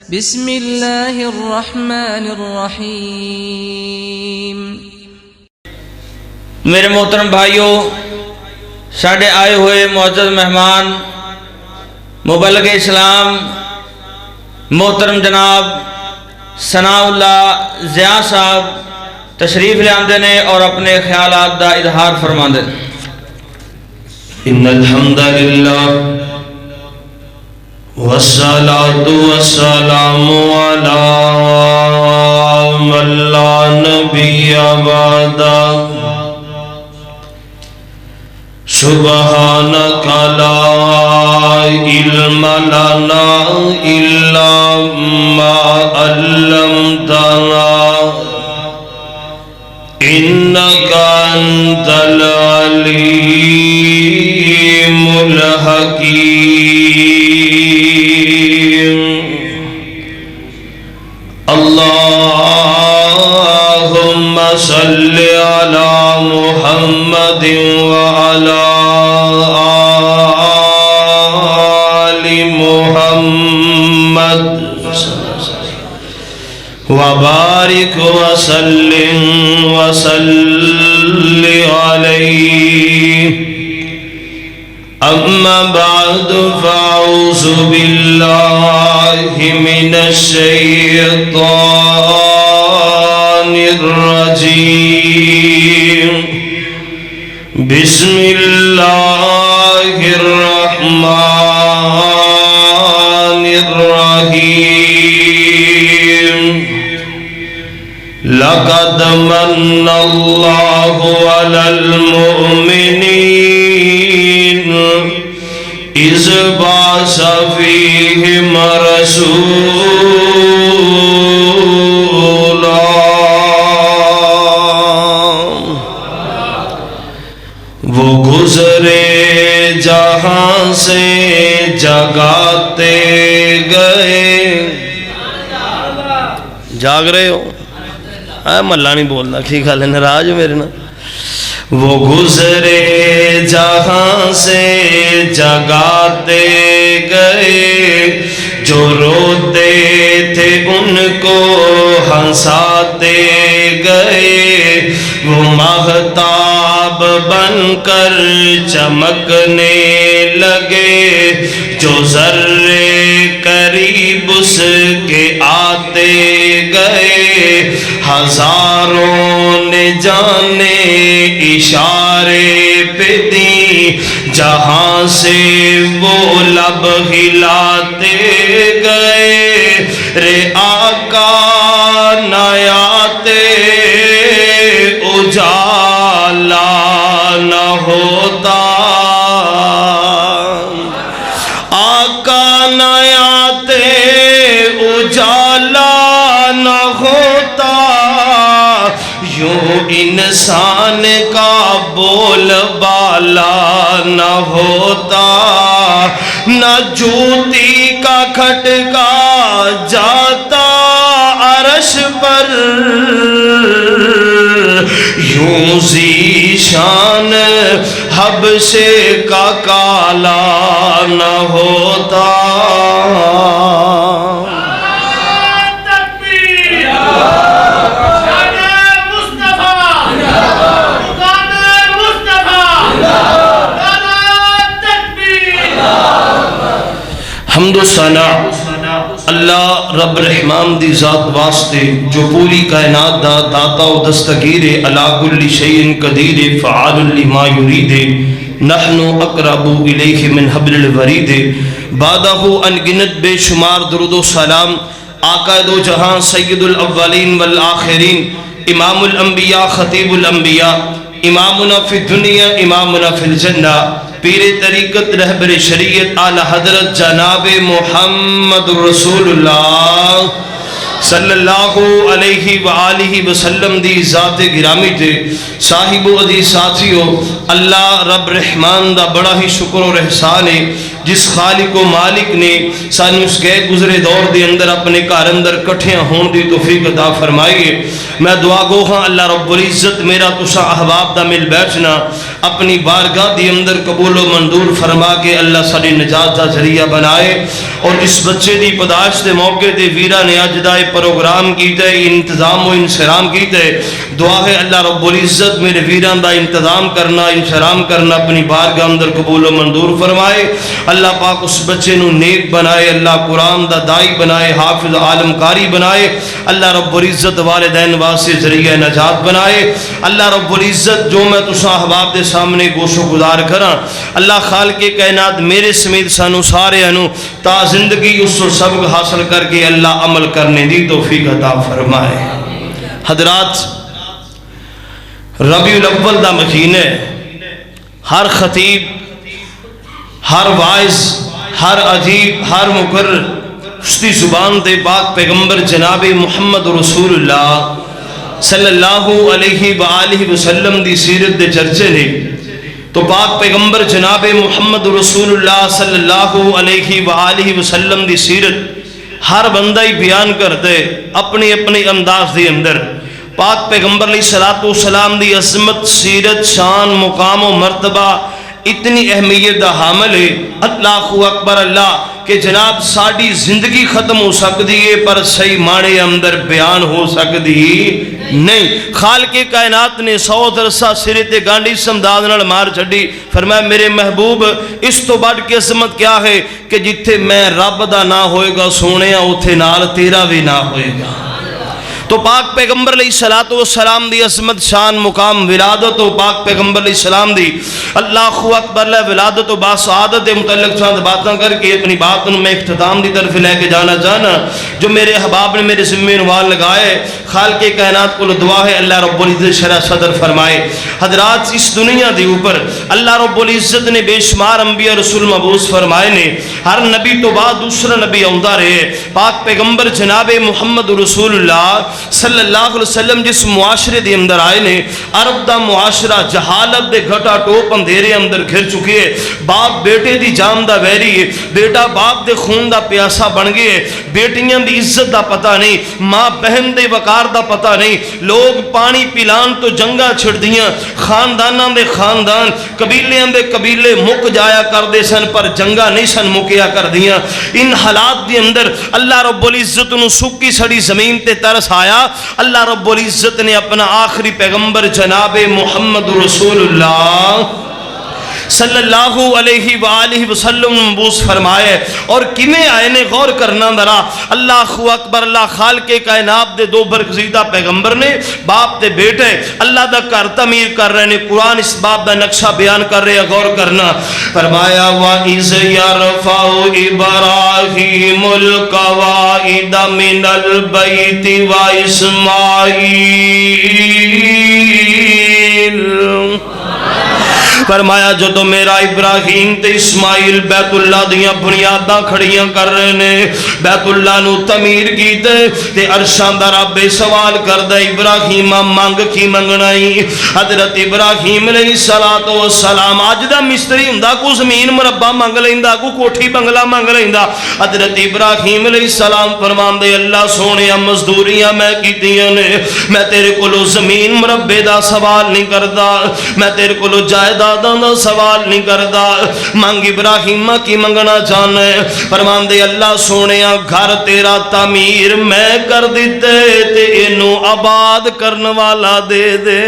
بسم اللہ الرحمن الرحیم۔ میرے محترم بھائیوں، ساڑھے آئے ہوئے معزز مہمان مبلغ اسلام محترم جناب ثناء اللہ ضیاء صاحب تشریف لے آندے نے اور اپنے خیالات دا اظہار فرما دے۔ ان الحمد للہ والصلاة والسلام على من لا نبی بعدہ سبحانک لا علم لنا الا ما علمتنا انک انت العلیم الحکیم۔ اللہم صل علی محمد وعلی آل محمد وبارک وسلم علیہ۔ اما بعد فاعوذ باللہ من الشیطان الرجیم۔ بسم اللہ الرحمن الرحیم۔ لقد من اللہ علی المؤمنین اذ بعث فیہم رسولا وہ گزرے جہاں سے جگاتے گئے۔ جاگ رہے ہو؟ ملہ نہیں بولنا، کی خیال ہے ناراض ہو میرے نا؟ وہ گزرے جہاں سے جگاتے گئے، جو روتے تھے ان کو ہنساتے گئے، وہ ماہتاب بن کر چمکنے لگے، جو ذرے قریب اس کے آتے گئے، ہزاروں نے جانے اشارے پہ دی، جہاں سے وہ لب ہلاتے گئے، رے آقا نہ آتے اجالا نہ ہوتا، آقا نہ آتے اجالا نہ ہوتا، یوں انسان کا بول بالا نہ ہوتا، نہ جوتی کا کھٹکا جاتا عرش پر، یوں ذیشان حبشے کا کالا نہ ہوتا۔ حمد و ثناء اللہ رب رحمان دی ذات واسطے جو پوری کائنات دا داتا و دستگیر علی کل شیء قدیر فعال لما یرید، نحن اقرب الیہ من حبل الورید۔ بعدہ انگنت بے شمار درود و سلام آقا دو جہاں سید الاولین والآخرین، امام الانبیاء خطیب الانبیاء، امامنا فی الدنیا امامنا فی الجنہ، پیر طریقت رہبر شریعت اعلی حضرت جناب محمد رسول اللہ صلی اللہ علیہ وآلہ وسلم دی ذات گرامی تے صاحب و عزیز ساتھیو، اللہ رب رحمان دا بڑا ہی شکر اور احسان ہے جس خالق و مالک نے سانو اس گئے گزرے دور دے اندر اپنے گھر اندر کٹھیاں ہون دی توفیق عطا فرمائیے۔ میں دعا گو ہاں اللہ رب العزت میرا تسا احباب دا مل بیٹھنا اپنی بارگاہ دی اندر قبول و منظور فرما کے اللہ ساری نجات دا ذریعہ بنائے، اور اس بچے دی پیدائش دے موقع تے ویرا نے اج دا پروگرام کیتا ہے، انتظام و انصرام کیتا ہے، دعا ہے اللہ رب العزت میرے ویران دا انتظام کرنا انصرام کرنا اپنی بارگاہ اندر قبول و منظور فرمائے۔ اللہ پاک اس بچے نو نیک بنائے، اللہ قرآن دا دائی بنائے، حافظ عالم کاری بنائے، اللہ رب العزت والدین واسطے ذریعہ نجات بنائے۔ اللہ رب العزت جو میں تساں احباب دے سامنے گوش و گزار کراں، اللہ خالق کائنات میرے سمیت سانو سارے انو تا زندگی اس کو سبق حاصل کر کے اللہ عمل کرنے دی توفیق عطا فرمائے۔ حضرات، ربیع الاول دا مہینہ، ہر خطیب، ہر وائز، ہر عجیب، ہر مقرر اس دی زبان دے پاک پیغمبر جناب محمد رسول اللہ صلی اللہ علیہ وآلہ وسلم دی سیرت دے چرچے نے، تو پاک پیغمبر جناب محمد رسول اللہ صلی اللہ علیہ وآلہ وسلم دی سیرت ہر بندہ ہی بیان کرتے اپنی اپنی انداز دی اندر۔ پاک پیغمبر علیہ السلام دی عظمت، سیرت، شان، مقام و مرتبہ اتنی اہمیت دا حامل ہے، اللہ اکبر اللہ، کہ جناب ساڑی زندگی ختم ہو سکتی ہے پر صحیح معنی اندر بیان ہو سکتی نہیں۔ خالق کائنات نے 100 درسہ سرے تے گانڈی سمداد نال مار چھڑی، فرمایا میرے محبوب اس تو بڑھ کے عظمت کیا ہے کہ جتھے میں رب دا نہ ہوئے گا سونے اتھے نال تیرا بھی نہ ہوئے گا۔ تو پاک پیغمبر علیہ السلام دی عظمت، شان، مقام، ولادت و پاک پیغمبر علیہ السلام دی اللہ اکبر اللہ ولادت و باسعادت دے متعلق چند باتاں کر کے اپنی بات میں اختتام دی طرف لے کے جانا چاہنا۔ جو میرے احباب نے میرے ذمہ عنوان لگائے، خالق کائنات کو دعا ہے اللہ رب العزت شرح صدر فرمائے۔ حضرات، اس دنیا دے اوپر اللہ رب العزت نے بے شمار انبیاء رسول مبعوث فرمائے نے، ہر نبی تو بعد دوسرا نبی آندا رہے۔ پاک پیغمبر جناب محمد رسول اللہ صلی اللہ علیہ وسلم جس معاشرے دے اندر آئے نے، عرب دا معاشرہ جہالت دے گھٹا ٹوپ اندھیرے اندر گھر چکے، باپ بیٹے دی جان دا ویری ہے، بیٹا باپ دے خون دا پیاسا بن گئے، بیٹیاں دی عزت دا پتہ نہیں، ماں بہن دے وقار دا پتہ نہیں، لوگ پانی پلان تو جنگا چھڑ دیاں، خانداناں دے خاندان، قبیلیاں دے قبیلے مک جایا کر دے سن پر جنگا نہیں سن مکیا کر دیاں۔ ان حالات دے اندر اللہ رب العزت نو سکی سڑی زمین تے ترس آیا، اللہ رب العزت نے اپنا آخری پیغمبر جناب محمد رسول اللہ صلی اللہ علیہ وآلہ وسلم مبعوث فرمائے، اور کیویں آئے نے غور کرنا ذرا۔ اللہ اکبر اللہ، خالق کائنات دے دو برگزیدہ پیغمبر نے، باپ دے بیٹے اللہ دا گھر تعمیر کر رہے نے، قرآن اس باب دا نقشہ بیان کر رہے ہیں، غور کرنا۔ فرمایا وَإِذْ يَرْفَعُ إِبْرَاهِيمُ الْقَوَاعِدَ مِنَ الْبَيْتِ وَإِسْمَاعِيلَ، فرمایا جو تو میرا ابراہیم تے اسماعیل بیت اللہ دیاں بنیاداں کھڑیاں کر رہے نے، بیت اللہ نو تعمیر کیتے تے عرشاں دا رب سوال کردہ ابراہیم مانگ کی منگنائی۔ حضرت ابراہیم علیہ السلام آج دا مستری ہوندا کو زمین مربع منگ لیندا، کو کوٹھی بنگلہ منگ لیندا، حضرت ابراہیم علیہ السلام فرماندے اللہ سونے مزدوریاں میں کیتیاں نے، میں تیرے کولو زمین مربع دا سوال نہیں کردا، میں تیرے کولو جائیداد دا سوال نہیں کردا، مانگ ابراہیم کی منگنا چاہنے۔ فرماندے اللہ سونیا گھر تیرا تعمیر میں کر دیتے تے انو آباد کرنے والا دے دے۔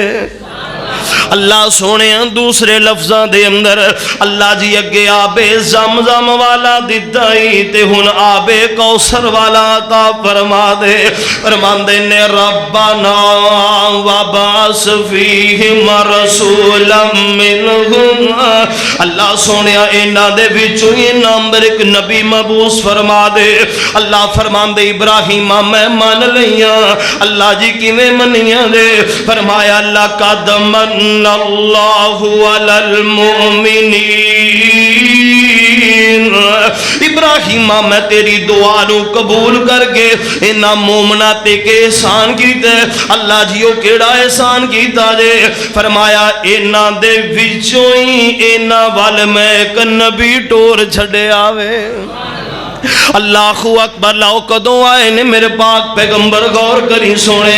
اللہ سونے دوسرے لفظاں دے اندر اللہ جی اگے آبے زمزم والا ددائی تے ہن آبے کوثر والا عطا فرما دے۔ فرماندے نے ربنا وبعث فیہم رسولا منہم، اللہ سونے انہاں دے وچوں نمبر ایک نبی مبعوث فرما دے۔ اللہ فرماندے ابراہیم میں مان لیاں، اللہ جی کیویں منیاں دے؟ فرمایا اللہ قد من اللہ علی المؤمنین ابراہیم میں تیری دعا نو قبول کر کے انہاں مومنا تے کے احسان کیتا ہے. اللہ جیو کیڑا احسان کیتا جے؟ فرمایا انہاں دے وچوں ہی انہاں وال میں ایک نبی ٹور چھڑے آوے. اللہ اکبر. لاؤ کدوں آئے نے میرے پاک پیغمبر؟ غور کری سونے.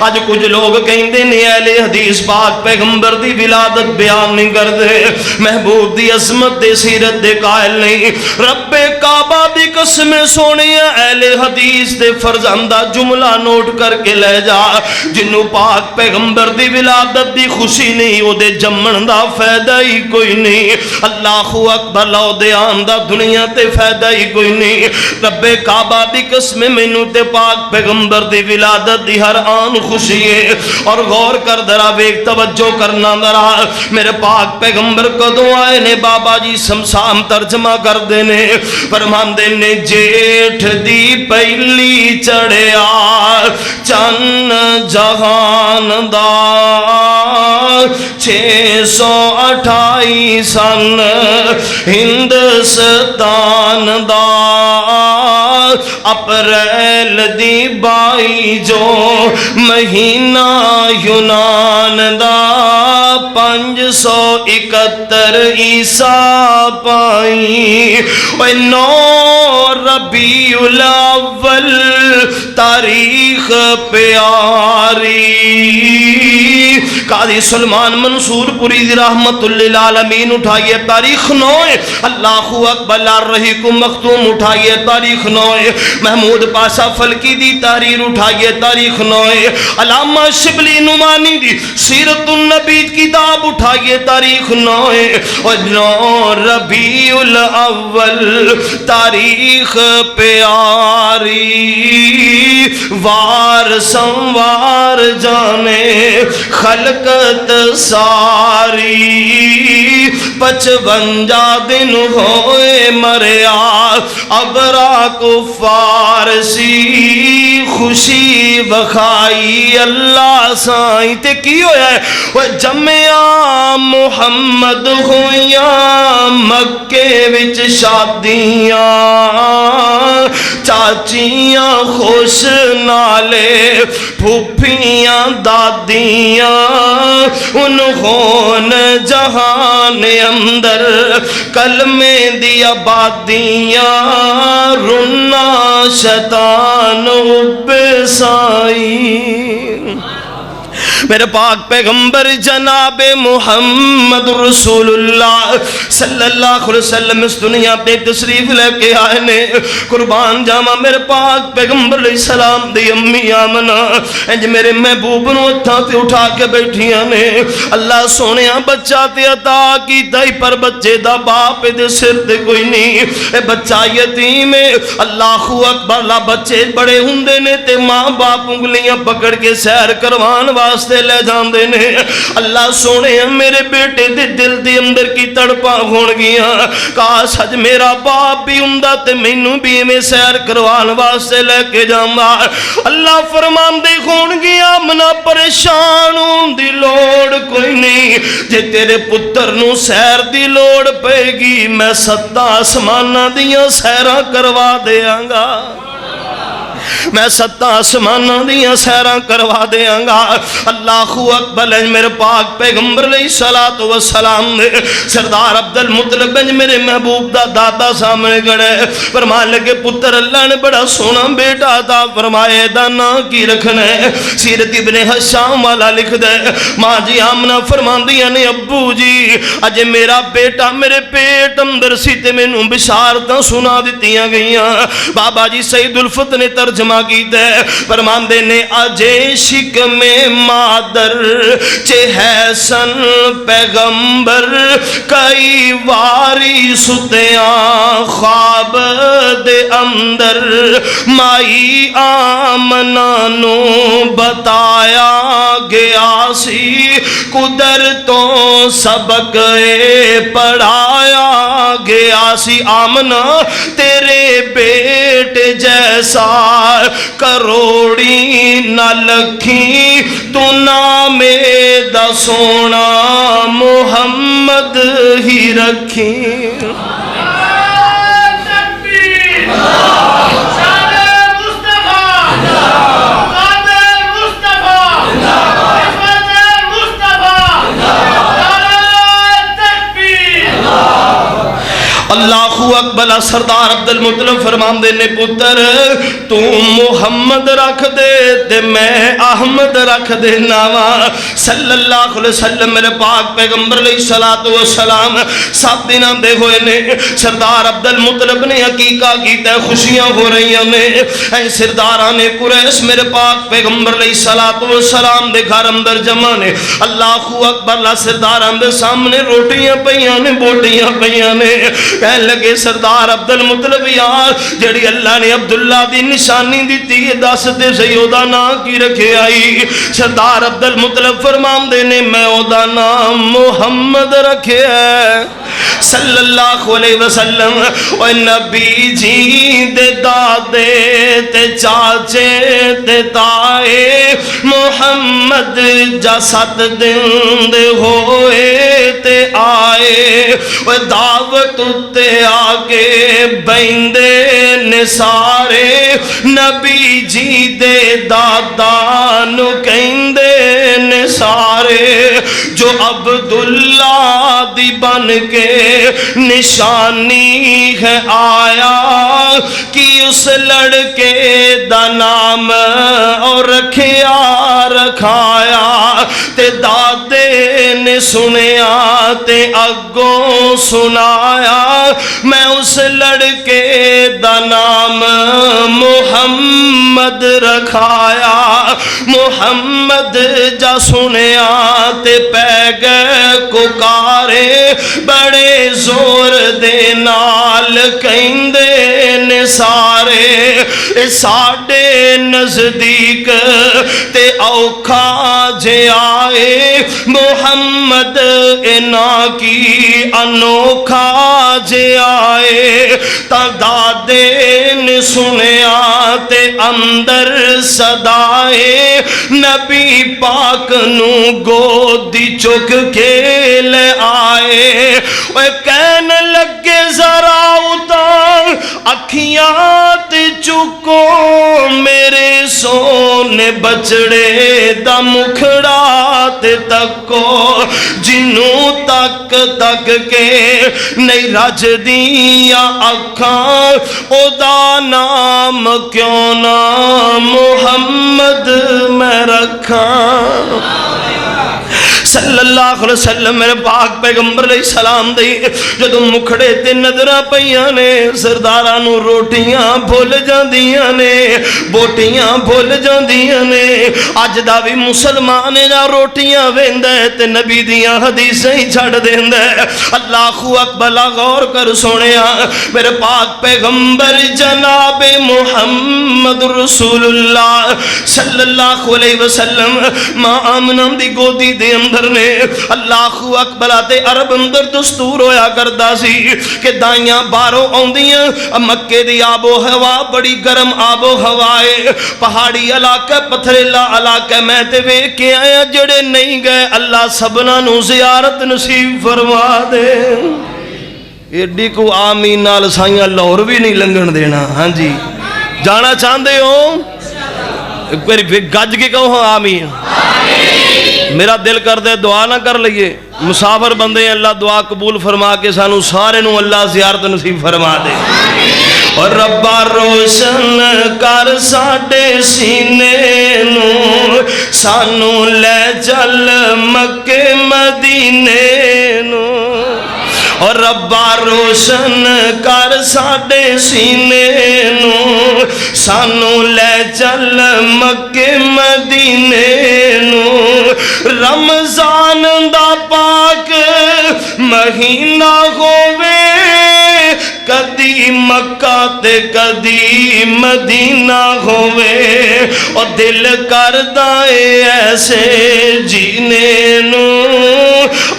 آج کچھ لوگ کہندے نے اہل حدیث پاک پیغمبر دی ولادت بیان نہیں کردے، محبوب دی عظمت دی سیرت دے قائل نہیں. رب کعبہ دی قسم سونے اہل حدیث دے فرزندہ جملہ نوٹ کر کے لے جا، جنوں پاک پیغمبر دی ولادت دی خوشی نہیں او دے جمن دا فائدہ ہی کوئی نہیں. اللہ اکبر. لاؤ دے آن دا دنیا تے فائدہ ہی کوئی نہیں. رب کعبہ دی قسم مینوں تے پاک پیغمبر دی ولادت دی ہر آن خوشی ہے. اور غور کر ذرا ویکھ، توجہ کرنا ذرا، میرے پاک پیغمبر کدوں آئے نے؟ بابا جی سمسام ترجمہ کر دینے، فرماندے نے جیٹھ دی پہلی چڑھیا چن جہان دا 628 سن ہندوستان دا اپریل دی 22 جو مہینہ یونان دا 571 عیسیٰ پائی. 9 ربیع الاول تاریخ پیاری. قاضی سلمان منصور پوری رحمت للعالمین اٹھائیے تاریخ 9. اللہ اکبر. رحیکم مختوم اٹھائیے تاریخ 9. محمود پاشا فلکی دی تحریر اٹھائیے تاریخ 9. علامہ شبلی نعمانی دی سیرت النبی کتاب اٹھائیے تاریخ 9. اور 9 ربیع الاول تاریخ پیاری. وار سنوار جانے خلقت ساری. 55 دن ہوئے مریا ابرا کو فارسی. خوشی بخائی اللہ سائیں تے کی ہویا ہے؟ وہ جمعہ محمد ہویاں مکے وچ شادیاں. چاچیاں خوش نالے پھوپھیاں دادیاں. انہوں نے جہان اندر کلمے دی آبادیاں. رنا شیطان بسائی. میرے پاک پیغمبر جناب محمد رسول اللہ صلی اللہ علیہ وسلم اس دنیا پہ تشریف لے کے آئے نے. قربان جاواں میرے پاک پیغمبر علیہ السلام دی امی آمنہ انج میرے محبوب نو ہتھاں تے اٹھا کے بیٹھیاں نے. اللہ سونیا بچہ تے عطا کیتا ہی پر بچے دا باپ دے سر تے کوئی نہیں. اے بچہ یتیم ہے. اللہ اکبر. لا بچے بڑے ہوندے نے تے ماں باپ انگلیاں پکڑ کے سیر کروان واسطے لے جاندے نے. اللہ سونے میرے بیٹے دے دل دے اندر کی تڑپاں ہون گیاں. کاش اج میرا باپ بھی ہوندا تے مینوں بھی میں سیر کروان واسطے لے کے جاواں. اللہ فرماندے ہون گیاں منا پریشان ہون دی لوڑ کوئی نہیں. جے تیرے پتر نو سیر دی لوڑ پے گی میں 7 آسماناں دیاں سیراں کروا دیاں گا. میں 7 آسماناں دیاں سیراں کروا دیاں گا. اللہ اکبر. میرے پاک پیغمبر علیہ الصلوۃ والسلام نے سردار عبد المطلب بن میرے محبوب دا دادا سامنے کھڑے فرمان لگے پتر اللہ نے بڑا سونا بیٹا عطا فرمائے دا نام کی رکھنا ہے؟ سیرت ابن حشام والا لکھ دے. ماں جی آمنہ فرماندیاں نے ابو جی اج میرا بیٹا میرے پیٹ اندر سی تے مینوں بشارتاں سنا دتیاں گئیاں. بابا جی سید الفت نے ترجمہ کیتا ہے فرماندے نے اجے شکم مادر چے ہے سن پیغمبر کئی واری ستیاں خواب دے اندر مائی آمنہ نو بتایا گیا سی قدرتوں سبق پڑھایا گیا سی. آمنہ تیرے بیٹے جیسا کروڑی نہ لکھی تو نام دا سونا محمد ہی رکھی. اکبر سردار عبد المطلب فرماندے نے پتر تو محمد رکھ دے تے میں احمد رکھ دے ناواں صلی اللہ علیہ وسلم میرے پاک پیغمبر علیہ السلام 7 دنوں دے ہوئے نے سردار عبد المطلب نے عقیقہ کیتا خوشیاں ہو رہی ہیں اے سرداراں نے قریش میرے پاک پیغمبر علیہ السلام دے گھر اندر جمع نے اللہ اکبر لا سرداراں دے سامنے روٹیاں پیاں نے بوٹیاں پیاں نے کہنے لگے سردار عبد المطلب یار جڑی اللہ نے عبداللہ دی نشانی دیتی ہے دس تے صحیح او دا نام کی رکھے آئی سردار عبد المطلب فرماندے نے میں او دا نام محمد رکھے ہے صلی اللہ علیہ وسلم اے نبی جی دے دادے تے چاچے تے تائے محمد جا 7 دن دے ہوئے تے آئے اے دعوت تے آگے بیندے نے سارے نبی جی دے دادا نو کہندے نے سارے جو عبداللہ دی بن کے نشانی ہے آیا کہ اس لڑکے دا نام اور رکھیا رکھایا تے دادے نے سنیا تے اگوں سنایا میں اس لڑکے دا نام محمد رکھایا محمد جا سنیا تے پہ گئے ککارے بڑے زور دے نال کہندے نے سارے ساڑے نزدیک تے اوکھا جے آئے محمد اینا کی انوکھا جے آئے تا دادے نے سنیا تے اندر صدائے نبی پاک نو گودی چک کے لے آئے وہ کہنے لگے ذرا اتار اکھیات چکو میرے سونے بچڑے دا مکھڑات تکو جنوں تک تک کے نہیں رج دیا اکھاں او دا نام کیوں نام محمد میں رکھاں صلی اللہ علیہ وسلم میرے پاک پیغمبر علیہ السلام دی جدو مکھڑے تے نظرہ پیاں نے سرداراں نو روٹیاں بھول جاندیاں نے بوٹیاں بھول جاندیاں نے اج دا وی مسلمان جا روٹیاں ویندا ہے تے نبی دیاں حدیثاں ہی چھڑ دیندا ہے اللہ اکبر غور کر سونیا میرے پاک پیغمبر جناب محمد رسول اللہ صلی اللہ علیہ وسلم ماں آمنہ دی گودی دے اندر نے اللہ اکبر تے عرب اندر دستور ہویا کردا سی کہ دائیاں باروں اوندیاں مکے دی آب و ہوا بڑی گرم آب و ہوائے پہاڑی علاقہ پتھریلا علاقہ میں تے ویکھ کے آیا جڑے نہیں گئے اللہ سبنا نو زیارت نصیب فرما دے ایڈی کو آمین نال سائیاں لاہور بھی نہیں لنگن دینا ہاں جی جانا چاہندے ہو ایک بار گج کے کہو ہاں آمین میرا دل کر دے دعا نہ کر لئیے مسافر بندے ہیں اللہ دعا قبول فرما کے سانو سارے نو اللہ زیارت نصیب فرما دے اور ربا روشن کر ساڈے سینے نو سانو لے چل مکے مدینے نو اور ربا روشن کر ساڈے سینے نو سانو لے چل مکے مدینے نو رمضان دا پاک مہینہ ہووے کدی مکہ تے کدی مدینہ ہووے اور دل کردہ ایسے جینے نو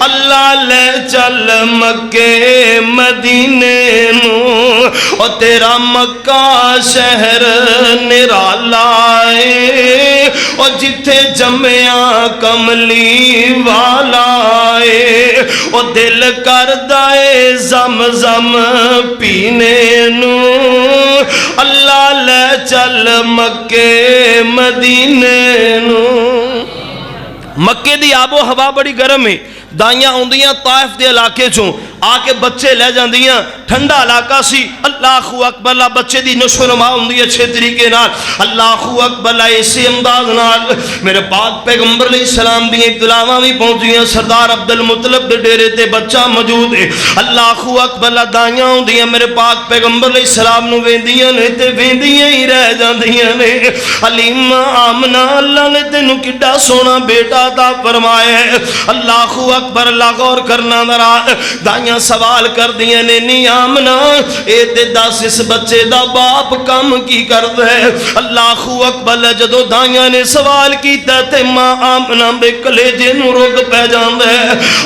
اللہ لے چل مکے مدینے نو اور تیرا مکہ شہر نرالا ہے اور جتھے جمعیاں کملی والا ہے اور دل کردہ زمزم پینے نو اللہ لے چل مکے مدینے نو مکے دی آب و ہوا بڑی گرم ہے دائیاں ہوندیاں طائف دے علاقے چوں آ کے بچے لے جاندیاں ٹھنڈا علاقہ سی اللہ اکبر اللہ بچے دی نشو نما ہوندی اچھے طریقے نال اللہ اکبر اللہ اسی انداز نال میرے پاک پیغمبر علیہ السلام دی ابتلاواں بھی پہنچیاں سردار عبدالمطلب دے ڈیرے تے بچہ موجود ہے اللہ اکبر اللہ دائیاں ہوندیاں میرے پاک پیغمبر علیہ السلام نو ویندیاں نے تے ویندیاں ہی رہ جاندیاں نے حلیم آمنہ اللہ نے تینوں کڈا سونا بیٹا عطا فرمایا ہے اللہ اکبر اللہ غور کرنا ذرا دائیاں سوال کر دیا نے نی آمنہ اے تے دس اس بچے دا باپ کم کی کر دے اللہ اکبر جدو دائیاں نے سوال کیتا تے ماں آمنہ بے کلیجے نو رگ پہ جان دے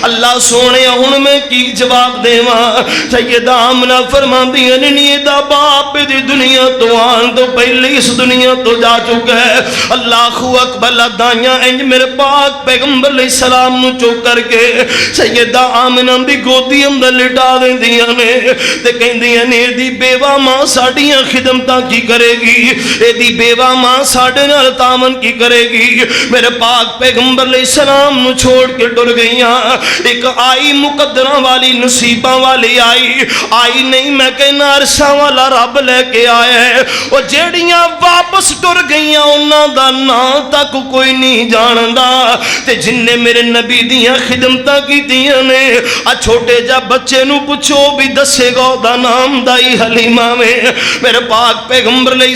اللہ سونے ہن میں کی جواب دے ماں سیدہ آمنہ فرمان دیا نے نی دا باپ دی دنیا تو آن تو پہلے اس دنیا تو جا چکا ہے اللہ اکبر دائیاں انج میرے پاک پیغمبر علیہ السلام نو چوک کر کے سیدہ آمنہ دی گودی اندر لٹا دیں دیا نے تے کہیں دیا نے دی بیوہ ماں ساڑیاں خدمتاں کی کرے گی اے دی بیوہ ماں ساڑے نال تامن کی کرے گی میرے پاک پیغمبر علیہ السلام نو چھوڑ کے ڈر گئیاں ایک آئی مقدرہ والی نصیبہ والی آئی نہیں میں کہنا عرشہ والا رب لے کے آیا ہے وہ جیڑیاں واپس ڈر گئیاں انہاں دا نا تک کوئی نہیں جاندا تے جن نے میرے نبی دیاں خدمتاں کی دیاں نے چھوٹے جا بچے نو پوچھو بھی دسے گا دا نام دائی حلیمہ میں میرے پاک پیغمبر علیہ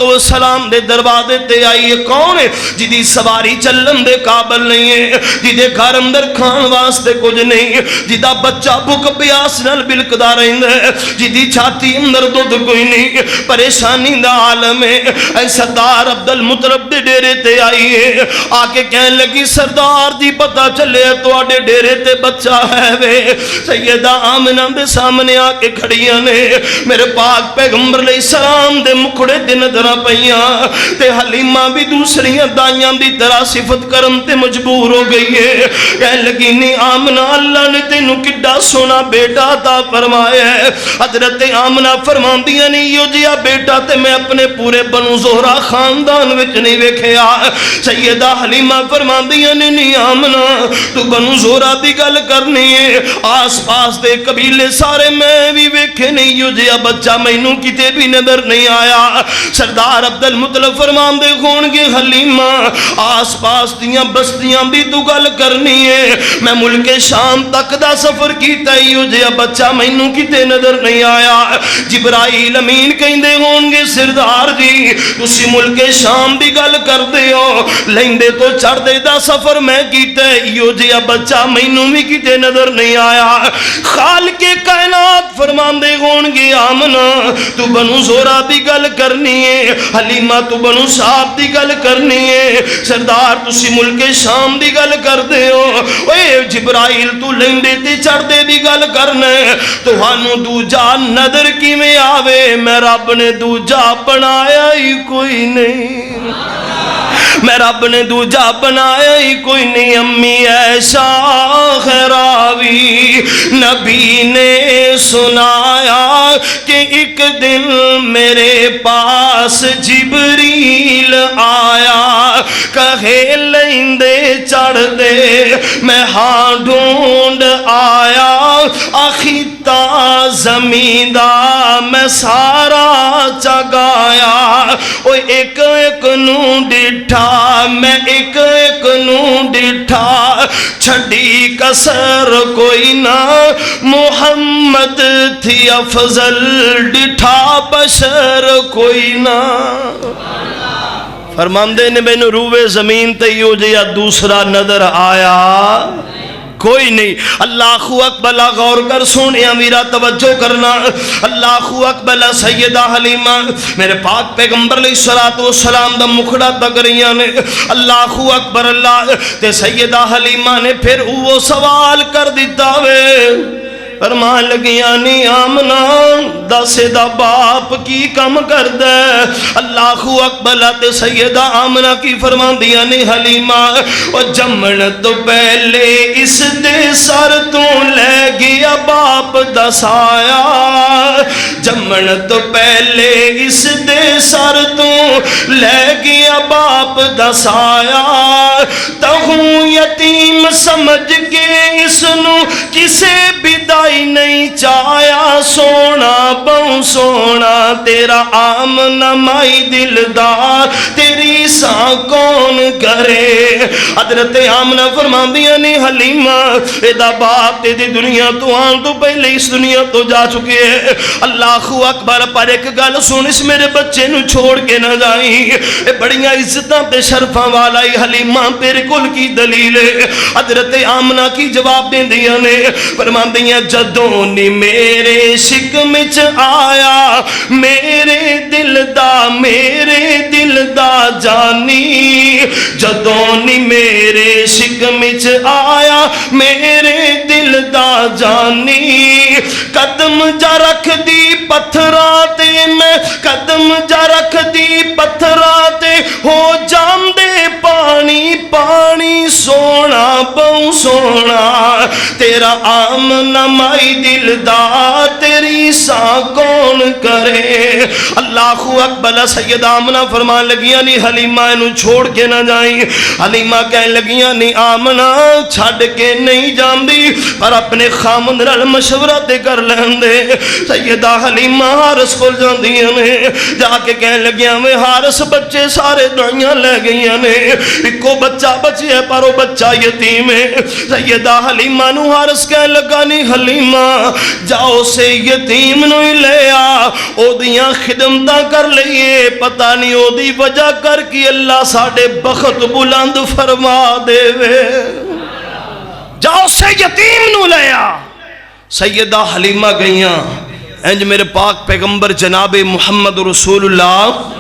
السلام دے دروازے تے آئی کون ہے جدی سواری چلن دے قابل نہیں ہے جدے گھر اندر کھان واسطے کچھ نہیں جدا بچہ بھوک پیاس نال بلکدا رہندا ہے جدی چھاتی اندر دودھ کوئی نہیں پریشانی دا عالم ہے اے سردار عبدالمطلب دے ڈیرے تے آئی ہے آ کے کہنے لگی سردار دی پتہ چلے تواڈے ڈیرے تے بچہ ہے وے سیدہ آمنہ دے سامنے آ کے کھڑیاں نے میرے پاک پیغمبر علیہ السلام دے مکھڑے دے نظرہ پئیاں تے حلیمہ بھی دوسریاں دائیاں دی طرح صفت کرن تے مجبور ہو گئی ہے کہنے لگی نی آمنہ اللہ نے تینوں کڈا سونا بیٹا عطا فرمایا ہے حضرت آمنہ فرماندیاں نہیں یو جیا بیٹا تے میں اپنے پورے بنو زہرہ خاندان وچ نہیں ویکھیا سیدہ حلیمہ فرماندیاں نے نی آمنہ تو بنو زہرہ دی گل کرنی ہے آس پاس دے قبیلے سارے میں بھی ویکھے نہیں یو جیا بچہ مینوں کتے بھی نظر نہیں آیا سردار عبدالمطلب فرمان دے خون گے حلیمہ آس پاس دیاں بستیاں بھی تو گل کرنی ہے میں ملک شام تک دا سفر کیتا یو جیا بچہ مینوں کتے نظر نہیں آیا جبرائیل امین کہیں دے ہون گے سردار جی اسی ملک شام بھی گل کر دے ہو لیندے تو چڑھ دے دا سفر میں کیتا یو جیا بچہ مینوں بھی کتے نظر نہیں آیا خالق کائنات فرمان دے ہون گے آمنہ تو بنو زہرہ دی گل کرنی ہے حلیمہ تو بنو صاحب دی گل کرنی ہے سردار تسی ملک شام دی گل کر دے ہو اے جبرائیل تو لیندے تے چڑھ دے دی گل کرنا ہے تو ہانو دو جا نظر کی میں آوے میں رب نے دو جا بنایا ہی کوئی نہیں میں رب نے دو جا بنایا ہی کوئی نہیں امی ایسا خیراوی نبی نے سنایا کہ ایک دن میرے پاس جبریل آیا کہے لیندے چڑھ دے میں ہاں ڈھونڈ آیا آخیتا زمین دا میں سارا چگایا او ایک ایک نو ڈٹھا میں ایک ایک نو ڈٹھا چھڑی کسر کوئی نہ محمد تھی افضل ڈٹھا بشر کوئی نہ فرماندے نے بینو روے زمین تیو جیا دوسرا نظر آیا کوئی نہیں اللہ اکبر غور کر سونیا میرا توجہ کرنا اللہ اکبر سیدہ حلیمہ میرے پاک پیغمبر علیہ السلام دا مکھڑا تک رہیاں نے اللہ اکبر اللہ تے سیدہ حلیمہ نے پھر وہ سوال کر دیتا وے فرمان لگیاں نی آمنہ دس دا باپ کی کم کر دے اللہ اکبر تے سیدہ آمنہ کی فرمان دیا نی حلیمہ اور جمن تو پہلے اس دے سر تو لے گیا باپ دس آیا جمن تو پہلے اس دے سر تو لے گیا باپ دس آیا تہوں یتیم سمجھ کے اس نو کسے بدائی نہیں چایا سونا بہو سونا تیرا آمنہ مائی دلدار تیری سا کون کرے حضرت آمنہ فرمان دیا نے حلیمہ ایدہ باپ تیری دنیا تو آن تو پہلے اس دنیا تو جا چکے ہیں اللہ اکبر پر ایک گل سن اس میرے بچے نو چھوڑ کے نہ جائیں بڑیاں عزتاں تے شرفاں والا ہی حلیمہ تیرے کل کی دلیل ہے حضرت آمنہ کی جواب دیں دیا نے فرمان دیا جدوں نی میرے شکم چ آیا میرے دل دا جانی جدوں نی میرے شکم چ آیا میرے دل دا جانی قدم جا رکھ دی پتھراتے میں قدم جا رکھ دی پتھراتے ہو جام دے پانی پانی سونا بہو سونا تیرا آمنہ مائی دلدار تیری سا کون کرے اللہ اکبر سید آمنہ فرمان لگیاں نہیں حلیمہ انہوں چھوڑ کے نہ جائیں حلیمہ کہنے لگیاں نہیں آمنہ چھڑ کے نہیں جان دی پر اپنے خامن رل مشورہ دے کر لین دے سیدہ حلیمہ حارس کھول جان دیاں نے جا کے کہنے لگیاں میں حارس بچے سارے دعائیاں لے گئیاں نے ایکو بچہ بچے ہے پر وہ بچہ یتیم ہے سیدہ حلیمہ نو حارس کہنے لگا نہیں حلیمہ جاؤ سے یتیم نو ہی لے آ او دیاں خدمتاں کر لئیے پتہ نہیں او دی وجہ کر کی اللہ ساڑے بخت بلند فرما دے وے جاؤ سے یتیم نو لے آ سیدہ حلیمہ گئیاں انج میرے پاک پیغمبر جناب محمد رسول اللہ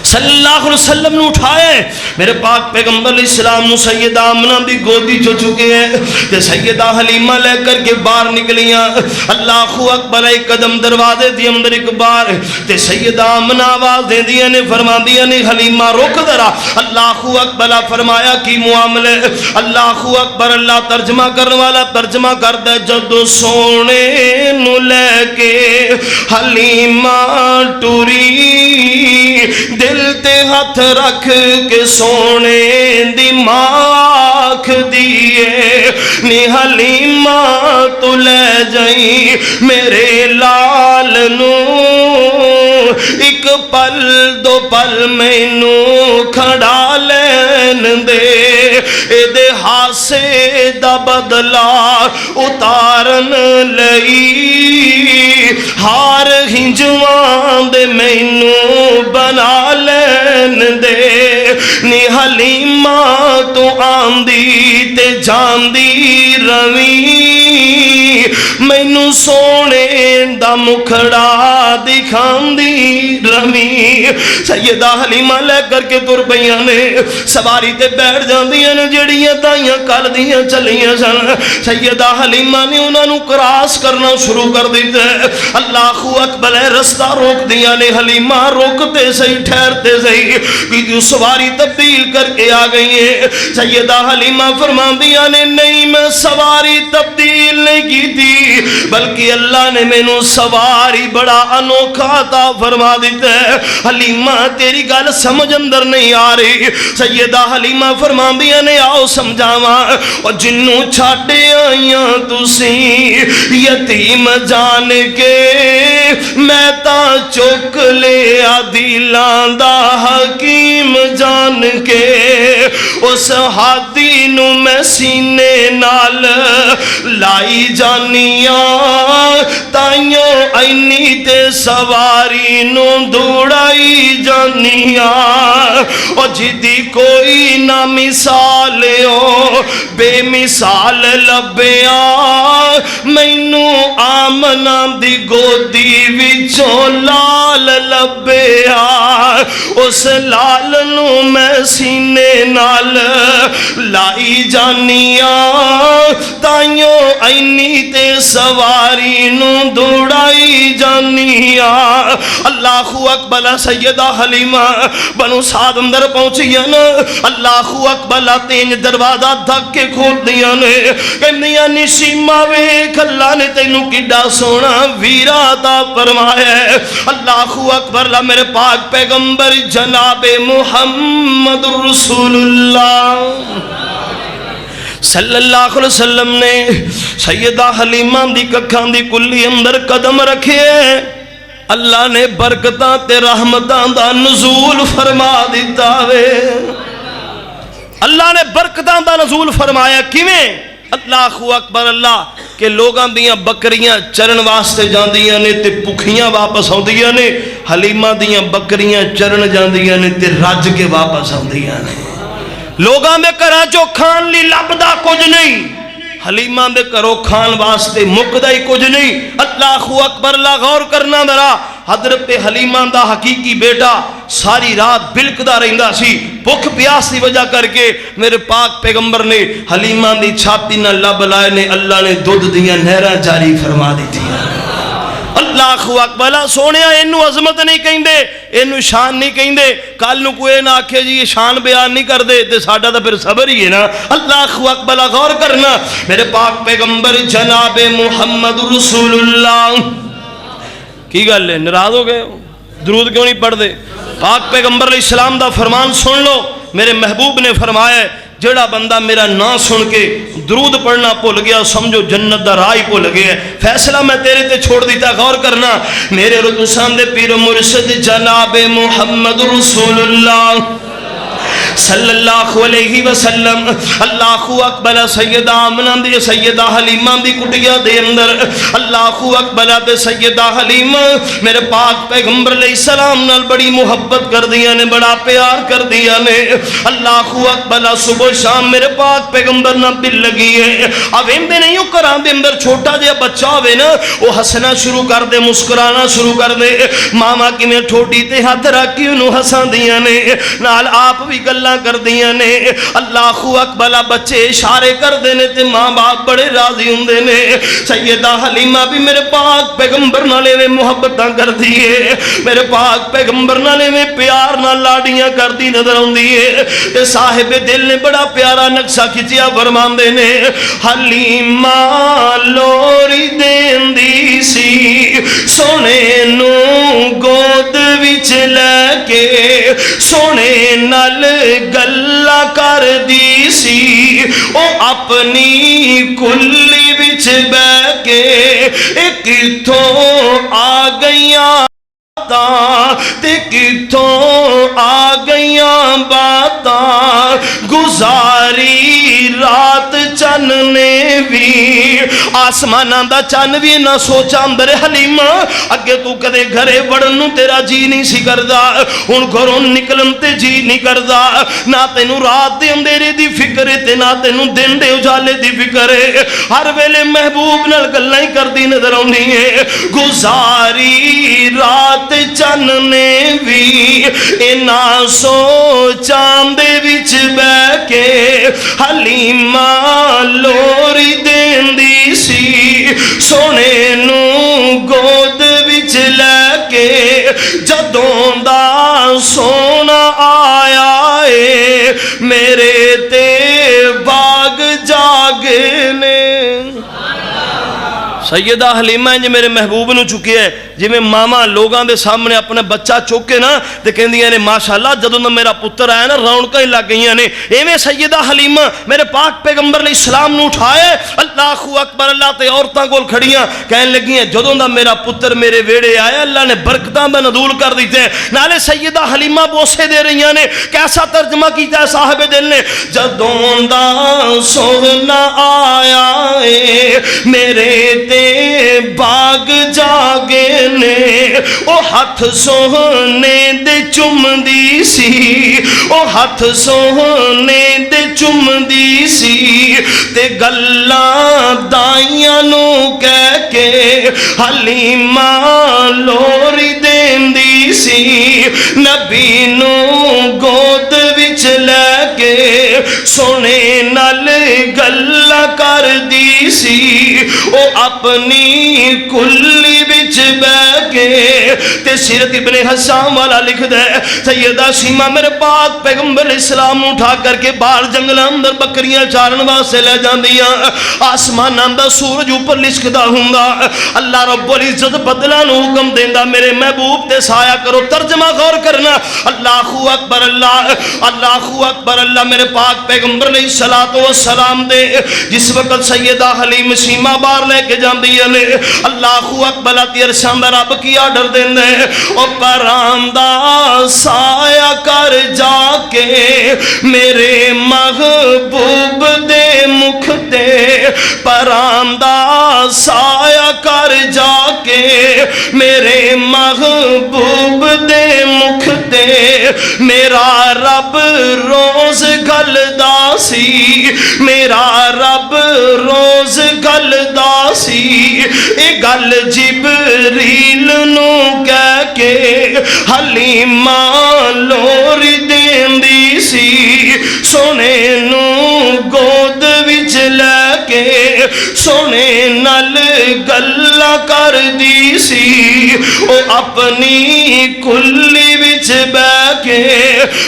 صلی اللہ علیہ وسلم نے اٹھائے میرے پاک پیغمبر علیہ السلام نے سیدہ آمنہ بھی گودی جو چکے ہیں تے سیدہ حلیمہ لے کر کے باہر نکلیاں اللہ اکبر ایک قدم دروازے دی اندر ایک بار تے سیدہ آمنہ آواز دے دیا نے فرما دیا نے حلیمہ روک درا اللہ اکبر فرمایا کی معاملے اللہ اکبر اللہ ترجمہ کرنے والا ترجمہ کر دے جدو سونے نو لے کے حلیمہ ٹوری دل تے ہاتھ رکھ کے سونے دی ماکھ دیئے نی حلیمہ تو لے جائیں میرے لال نو ایک پل دو پل میں نو کھڑا لین دے اے دے ہاسے دا بدلا اتارن لئی ہار ہنجوان دے میں نو بنا لین دے نی حلیمہ تو آندی تے جاندی روی مینو سونے دا مکھڑا دکھاندی روی سیدہ حلیمہ لے کر کے تر پئیاں نے سواری تے بیٹھ جاندیاں نے جڑیاں تائیاں کل دیاں چلیاں سن سیدہ حلیمہ نے انہاں نو کراس کرنا شروع کر دیتے اللہ اکبر رستہ روک دیا نے حلیمہ روکتے صحیح ٹھہرتے صحیح کہ جو سواری تبدیل کر کے آ گئی ہے سیدہ حلیمہ فرمان دیا نے نہیں میں سواری تبدیل نہیں کی تھی بلکہ اللہ نے میں نو سواری بڑا انوکھا عطا فرما دیتا ہے حلیمہ تیری گل سمجھ اندر نہیں آ رہی سیدہ حلیمہ فرمان دیا نے آؤ سمجھاواں اور جنوں چھاٹے آئیاں تسی یتیم جان کے میں تا چوک لے دلان دا حکیم جان کے اس ہاتھی نو میں سینے نال لائی جانیاں تائیوں اینی تے سواری نو دوڑائی جانیاں اور جدی کوئی نہ مثال ہو بے مثال لبیاں مینو آمنہ دی گودی وچوں لال لبیا اس لال نو میں سینے نال لائی جانیاں تائیوں اینی تے سواری نو دوڑائی جانیاں اللہ اکبر سیدہ حلیمہ بنو سعد اندر پہنچیاں نا اللہ اکبر تین دروازہ دھک کے کھول دیا نے کہنیاں نشیمہ ویکھ اللہ نے تینوں کڈا سونا ویرا عطا فرمایا ہے اللہ اکبر میرے پاک پیغمبر جناب محمد رسول اللہ صلی اللہ علیہ وسلم نے سیدہ حلیمہ دی ککھاں دی کلی اندر قدم رکھے، اللہ نے برکتاں تے رحمتاں دا نزول فرما دیتا وے۔ اللہ نے برکتاں دا نزول فرمایا کیویں؟ اللہ اکبر اللہ کہ لوگاں دیاں بکریاں چرن واسطے جاندیاں نے تے بھکھیاں واپس آندیاں نے، حلیمہ دیاں بکریاں چرن جاندیاں نے تے رج کے واپس آندیاں نے۔ لوگاں دے گھراں چوں کھان لی لبدا کچھ نہیں، حلیمہ دے گھروں کھان واسطے مکدا ہی کچھ نہیں۔ اللہ اکبر اللہ، غور کرنا ذرا، حضرت حلیمہ دا حقیقی بیٹا ساری رات بلکدا رہندا سی، بھوک پیاس دی وجہ کر کے میرے پاک پیغمبر نے حلیمہ دی چھاتی نہ لب لائے نے، اللہ نے دودھ دیاں نہراں جاری فرما دتیاں۔ اللہ اکبر، سونیا اینو عظمت نہیں کہندے، اینو شان نہیں کہندے، کل نو کوئی نہ آکھے جی یہ شان بیان نہیں کر دے تے ساڈا تے پھر صبر ہی ہے نا۔ اللہ اکبر، غور کرنا، میرے پاک پیغمبر جناب محمد رسول اللہ کی گل ہے، ناراض ہو گئے؟ درود کیوں نہیں پڑھ دے؟ پاک پیغمبر علیہ السلام دا فرمان سن لو، میرے محبوب نے فرمایا ہے جڑا بندہ میرا نام سن کے درود پڑھنا بھول گیا سمجھو جنت دا راہ بھول گیا۔ فیصلہ میں تیرے تے چھوڑ دیتا، غور کرنا، میرے رسول دے پیر و مرشد جناب محمد رسول اللہ صلی اللہ علیہ وسلم، اللہ اکبر، سیدہ آمنہ دی سیدہ حلیمہ دی کٹیا دے اندر، اللہ اکبر دے سیدہ حلیمہ میرے پاک پیغمبر علیہ السلام نال بڑی محبت کر دیا نے، بڑا پیار کر دیا نے۔ اللہ اکبر، صبح شام میرے پاک پیغمبر نہ دل لگی ہے۔ اب اندے نہیں کراں دے اندر چھوٹا جہا بچہ ہوئے نا، وہ ہسنا شروع کر دے، مسکرانا شروع کر دے، ماما کی میں ٹھوٹی تے ہاتھ رکھ کے انہوں ہسان دیا نے، نال آپ بھی گلہ کر دیا نے۔ اللہ اکبر، بچے اشارے کر دینے تے ماں باپ بڑے راضی ہوندے نے۔ سیدہ حلیمہ بھی میرے پاک پیغمبر نالے میں محبتاں کر دیئے، میرے پاک پیغمبر نالے میں پیار نہ لاڑیاں کر دی نظر ہوندیے۔ تے صاحب دل نے بڑا پیارا نقشہ کھچیا فرمان دے نے، حلیمہ لوری دین دی سی سونے نو گود وچ لے کے، سونے نال گلہ کر دی سی او اپنی کلی وچ بہ کے، ایک کتھوں آ گئیاں تے کتھوں آ گئیاں باتاں، گزاری رات چن نے بھی آسماناں دا چن بھی نہ سوچا اندر حلیمہ اگے تو کدے گھرے وڑن نو تیرا جی نہیں سی کردا، ہن گھروں نکلن تے جی نہیں کردا، نہ تینوں رات دے اندھیرے دی فکر تے نہ تینوں دن دے اجالے دی فکر ہے، ہر ویلے محبوب نال گلاں ہی کردی نظر آوندی ہے۔ گزاری رات چن نے بھی اینا سوچاں دے وچ بہ کے، حلیمہ لوری دین دی سی سونے نو گود وچ لے کے، جدوں دا سونا آیا اے میرے تے باغ جاگنے۔ سیدہ حلیمہ جی میرے محبوب نو چکے ہے جی میں ماما لوگاں دے سامنے اپنے بچہ چوکے نا تے کہندیاں نے ماشاءاللہ جدوں دا میرا پتر آیا نا رونقاں ہی لگ گئیاں نے۔ ایویں سیدہ حلیمہ میرے پاک پیغمبر علیہ السلام نو اٹھائے، اللہ اکبر اللہ تے عورتاں کول کھڑیاں کہن لگیاں جدوں دا میرا پتر میرے ویڑے آیا اللہ نے برکتاں دا نزول کر دیتے ہیں۔ نالے سیدہ حلیمہ بوسے دے رہیاں نے، کیسا ترجمہ کیتا ہے صاحب دل نے، جدوں دا سونا آیا اے میرے تے باغ جاگے نے، او ہاتھ سونے دے چم دی سی، او ہاتھ سونے دے چم دی سی، تے گلاں دائیاں نو کہہ کے حلیمہ لوری دین دی سی، نبی نو گود وچ لے کے سونے نال گلاں کر دی سی، او اپنی کلی وچ بہ کے۔ تے سیرت ابن حسام والا لکھ دے سیدہ سیمہ میرے پاک پیغمبر علیہ السلام اٹھا کر کے باہر جنگل اندر بکریاں چارن واسطے لے جاندیاں، آسمان اندر سورج اوپر لشکدا ہوندا، اللہ رب العزت بدلاں نو حکم دیندا میرے محبوب تے سایہ کرو۔ ترجمہ غور کرنا، اللہ اکبر اللہ، اللہ اکبر اللہ، میرے پاک پاک پیغمبر علیہ السلام دے جس وقت سیدہ حلیم سیما باہر لے کے جاندی نے اللہ اکبر تی عرشان دا رب کی آڈر دیندے او پرامدہ سایہ کر جا کے میرے محبوب دے مکھ تے پرامدہ سایہ کر جا کے میرے محبوب دے مکھ تے میرا رب روز گلدا سی میرا رب روز گلدا سی اے گل جبریل نو کہہ کے حلیمہ لور دیندی سی سونے نو گود وچ لے کے سونے نال گلا کر دی سی او اپنی کلی وچ بہ کے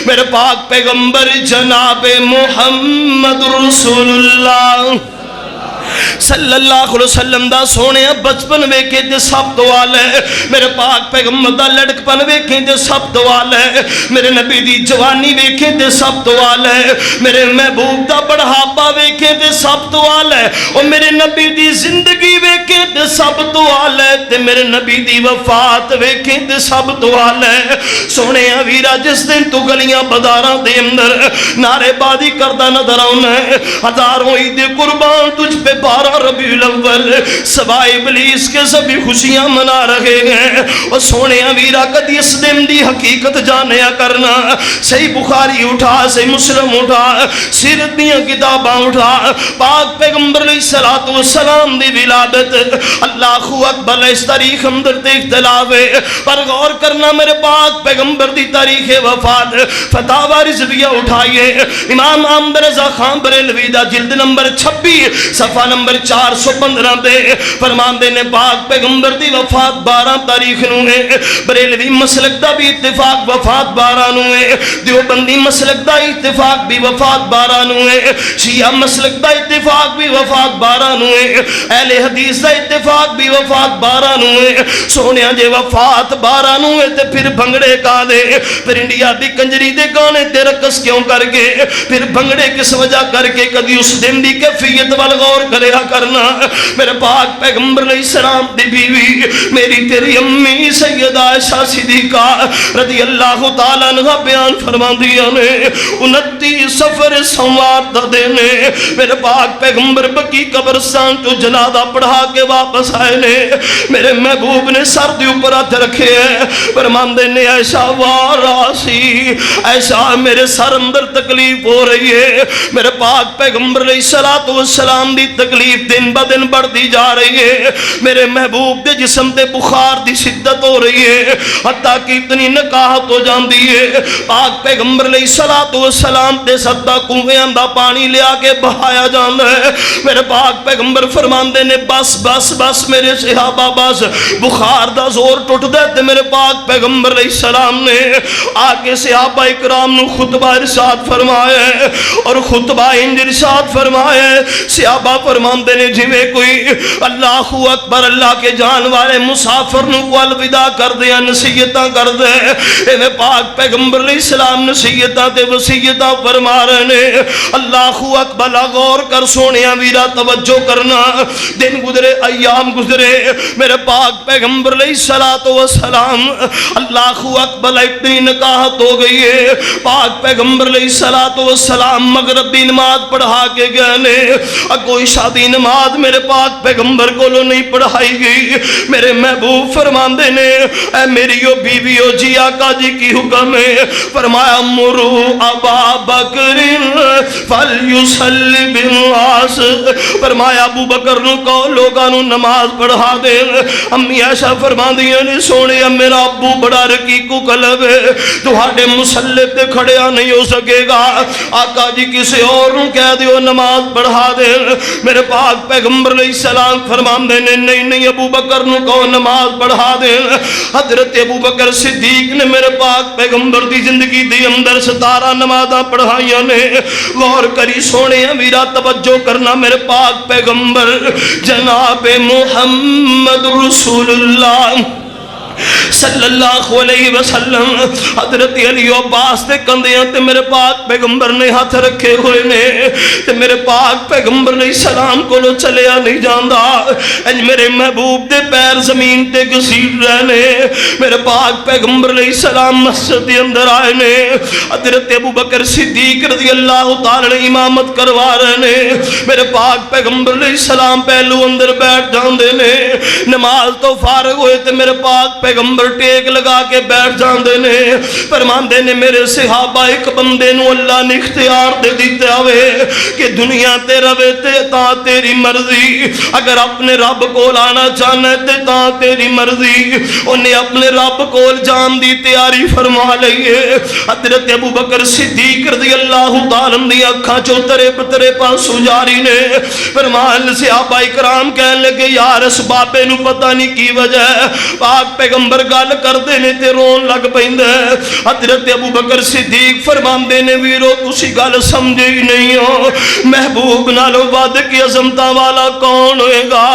میرے پاک پیغمبر جناب محمد رسول اللہ صلی اللہ علیہ وسلم دا سونے بچپن ویکھے تے سب تو آلے میرے پاک پیغمبر دا لڑکپن ویکھے تے سب تو آلے میرے نبی دی جوانی ویکھے تے سب تو آلے میرے محبوب دا بڑھاپا ویکھے تے سب تو آلے اور میرے نبی دی زندگی ویکھے تے سب تو آلے تے میرے نبی دی وفات ویکھے تے سب تو آلے سونے ویرا جس دن تو گلیاں بازاراں دے اندر نعرے بازی کردہ نظر آنا ہے ہزاروں عید قربان تجھ پہ 12 ربیع الاول سوائے ابلیس کے سبھی خوشیاں منا رہے ہیں اور سونے ویرا کدی اس دن دی حقیقت جانیا کرنا صحیح بخاری اٹھا صحیح مسلم اٹھا سیرت دیاں کتاباں اٹھا پاک پیغمبر علیہ السلام دی ولادت اللہ اکبر اس تاریخ اندر تے اختلاف ہے پر غور کرنا میرے پاک پیغمبر دی تاریخ وفات فتاوی رضویہ اٹھائیے امام احمد رضا خان بریلوی دا جلد نمبر 26 صفحہ نمبر 415 دے فرماندے نے پاک پیغمبر دی وفات 12 تاریخ نو ہے بریلوی مسلک دا بھی اتفاق وفات 12 نو ہے دیوبندی مسلک دا اتفاق بھی وفات 12 نو ہے شیعہ مسلک دا اتفاق بھی وفات 12 نو ہے اہل حدیث دا اتفاق بھی وفات 12 نو ہے سونیا جے وفات 12 نو ہے تے پھر بھنگڑے کا دے پھر انڈیا دی کنجری دے گانے تے رقص کیوں کر کے پھر بھنگڑے کس وجہ کر کے کدی اس دن دی کیفیت وال غور کریا کرنا میرے پاک پیغمبر علیہ السلام دی بیوی میری تیری امی سیدہ عائشہ صدیقہ رضی اللہ تعالیٰ عنہ بیان فرما دیا نے 29 سفر سوار دا دینے میرے پاک پیغمبر بکی قبرستان تو جنازہ پڑھا کے واپس آئے نے میرے محبوب نے سر دی اوپر ہاتھ رکھے فرماندے نے عائشہ واراسی عائشہ میرے سر اندر تکلیف ہو رہی ہے میرے پاک پیغمبر علیہ السلام دی تکلیف دن با دن بڑھتی جا رہی ہے میرے محبوب دے جسم تے بخار دی شدت ہو رہی ہے حتیٰ کہ اتنی نکاحت ہو جاندی ہے پاک پیغمبر علیہ السلام تے سدا کنویں دا پانی لیا کے بہایا جانا ہے میرے پاک پیغمبر فرماندے نے بس بس بس میرے صحابہ بس بخار دا زور ٹوٹ دے تے میرے پاک پیغمبر علیہ السلام نے آکے صحابہ اکرام نو خطبہ ارشاد فرمایا ہے اور خطبہ انج ارشاد فرمایا ہے صحابہ فرماندے نے جویں کوئی اللہ اکبر اللہ کے جان والے مسافر نو کو الوداع کر دیا نصیحتاں کر دے اے میں پاک پیغمبر علیہ السلام نصیحتاں تے وصیتاں فرما رہے نے اللہ اکبر غور کر سونیا ویرا توجہ کرنا دن گزرے ایام گزرے میرے پاک پیغمبر علیہ السلام اللہ اکبر اتنی نکاحت ہو گئی ہے پاک پیغمبر علیہ السلام مغرب دی نماز پڑھا کے گئے نے کوئی شادی نماز میرے پاک پیغمبر کو لو نہیں پڑھائی گئی میرے محبوب فرماندے نے اے میریو بیویو جی آقا جی کی حکم ہے فرمایا مرو ابا بکر فلیصلی بالناس فرمایا ابو بکر نو کو لوگاں نو نماز پڑھا دے امی عائشہ فرماندیاں نے سونے میرا ابو بڑا رقیق قلب ہے تہاڈے مصلی تے کھڑیا نہیں ہو سکے گا آقا جی کسی اور نو کہہ دیو نماز پڑھا دے میرے پاک پیغمبر علیہ السلام فرماندے نے نہیں ابو بکر نو کو نماز پڑھا دے حضرت ابو بکر صدیق نے میرے پاک پیغمبر دی زندگی دی اندر 17 نمازاں پڑھائیاں نے غور کری سونے میرا توجہ کرنا میرے پاک پیغمبر جناب محمد رسول اللہ صلی اللہ علیہ وسلم حضرت علی و عباس دے کندیاں تے میرے پاک پیغمبر نے ہاتھ رکھے ہوئے نے تے میرے پاک پیغمبر نے سلام کو لو چلیا نہیں جاندا انج میرے محبوب دے پیر زمین تے گھسیٹ رہے نے میرے پاک پیغمبر علیہ السلام مسجد دے اندر آئے نے حضرت ابو بکر صدیق رضی اللہ تعالی نے امامت کروا رہے نے میرے پاک پیغمبر علیہ السلام پہلو اندر بیٹھ جاندے نے نماز تو فارغ ہوئے تے میرے پاک پیغمبر ٹیک لگا کے بیٹھ جاندے نے فرماندے نے میرے صحابہ ایک بندے نو اللہ نے اختیار دے دیتے ہوئے کہ دنیا تے روے تے تا تیری مرضی اگر اپنے رب کو لانا چاہنا تے تا تیری مرضی انہیں اپنے رب کو جان دی تیاری فرما لئیے حضرت ابو بکر صدیق رضی اللہ تعالیٰ دی اکھاں چو ترے بترے پاسو جاری نے فرمان صحابہ اکرام کہنے لگے یار اس بابے نو پتہ نہیں کی وجہ پاک پیغمبر گل کر دینے تے رون لگ پہندے حضرت ابو بکر صدیق فرمان دینے ویرو تسی گل سمجھے ہی نہیں ہو محبوب نالو ود کی عظمتہ والا کون ہوئے گا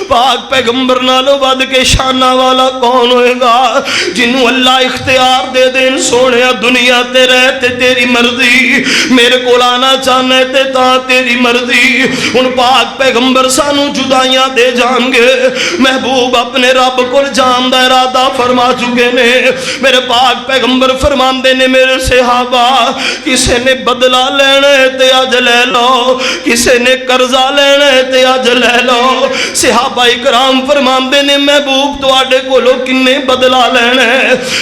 پاک پیغمبر نالو ود کے شانہ والا کون ہوئے گا جنہوں اللہ اختیار دے دین سونے دنیا تے رہتے تیری مرضی میرے کو لانا چاہنے تے تا تیری مرضی ان پاک پیغمبر سانو جدائیاں دے جان گے محبوب اپنے رب کو جان دا ارادہ فرما چکے نے میرے پاک پیغمبر فرمان دے نے میرے صحابہ کسے نے بدلہ لینے تے آج لے لو کسے نے قرضہ لینے تے آج لے لو صحابہ اکرام فرمان دے نے محبوب تو آڈے کو لو کنے بدلہ لینے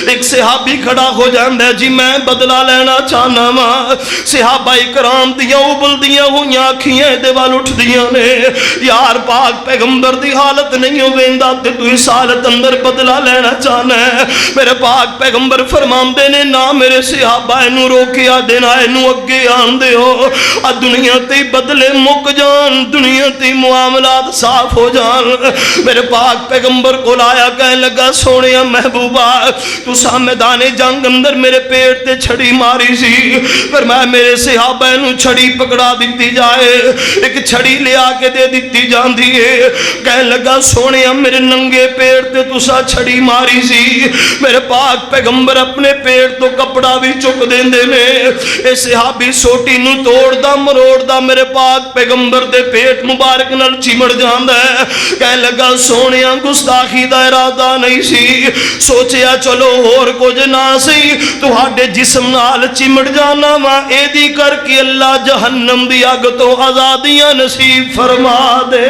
ایک صحابی کھڑا ہو جاندے جی میں بدلہ لینا چاہنا ماں صحابہ اکرام دیاں ابل دیاں ہویاں کھیاں دے وال اٹھ دیاں نے یار پاک پیغمبر دی حالت نہیں ہو ویندہ تے تو اس حالت اندر بدلہ لینا چاہنا ہے میرے پاک پیغمبر فرمان دے نے نا میرے صحابہ انو روکیا دینا انو اگے آن دے ہو دنیا تے بدلے مک جان دنیا تے معاملات صاف ہو جان میرے پاک پیغمبر کو لایا کہنے لگا سونے محبوبہ تو میدان جنگ اندر میرے پیٹ تے چھڑی ماری سی پر میں میرے صحابہ انو چھڑی پکڑا دیتی جائے ایک چھڑی لیا کے دے دیتی جان دیئے کہنے لگا سونے میرے ننگے پیٹ تے تسا چھڑی ماری سی میرے پاک پیغمبر اپنے پیٹ تو کپڑا بھی چک دین دے نے اے صحابی سوٹی نو توڑ دا مروڑ دا میرے پاک پیغمبر دے پیٹ مبارک نل چمڑ جان دے کہنے لگا سونیاں گستاخی دا ارادہ نہیں سی سوچیا چلو اور کچھ نہ سی تو ہاڈے جسم نال چمڑ جانا ماں اے دی کر کے اللہ جہنم دی اگ تو آزادیاں نصیب فرما دے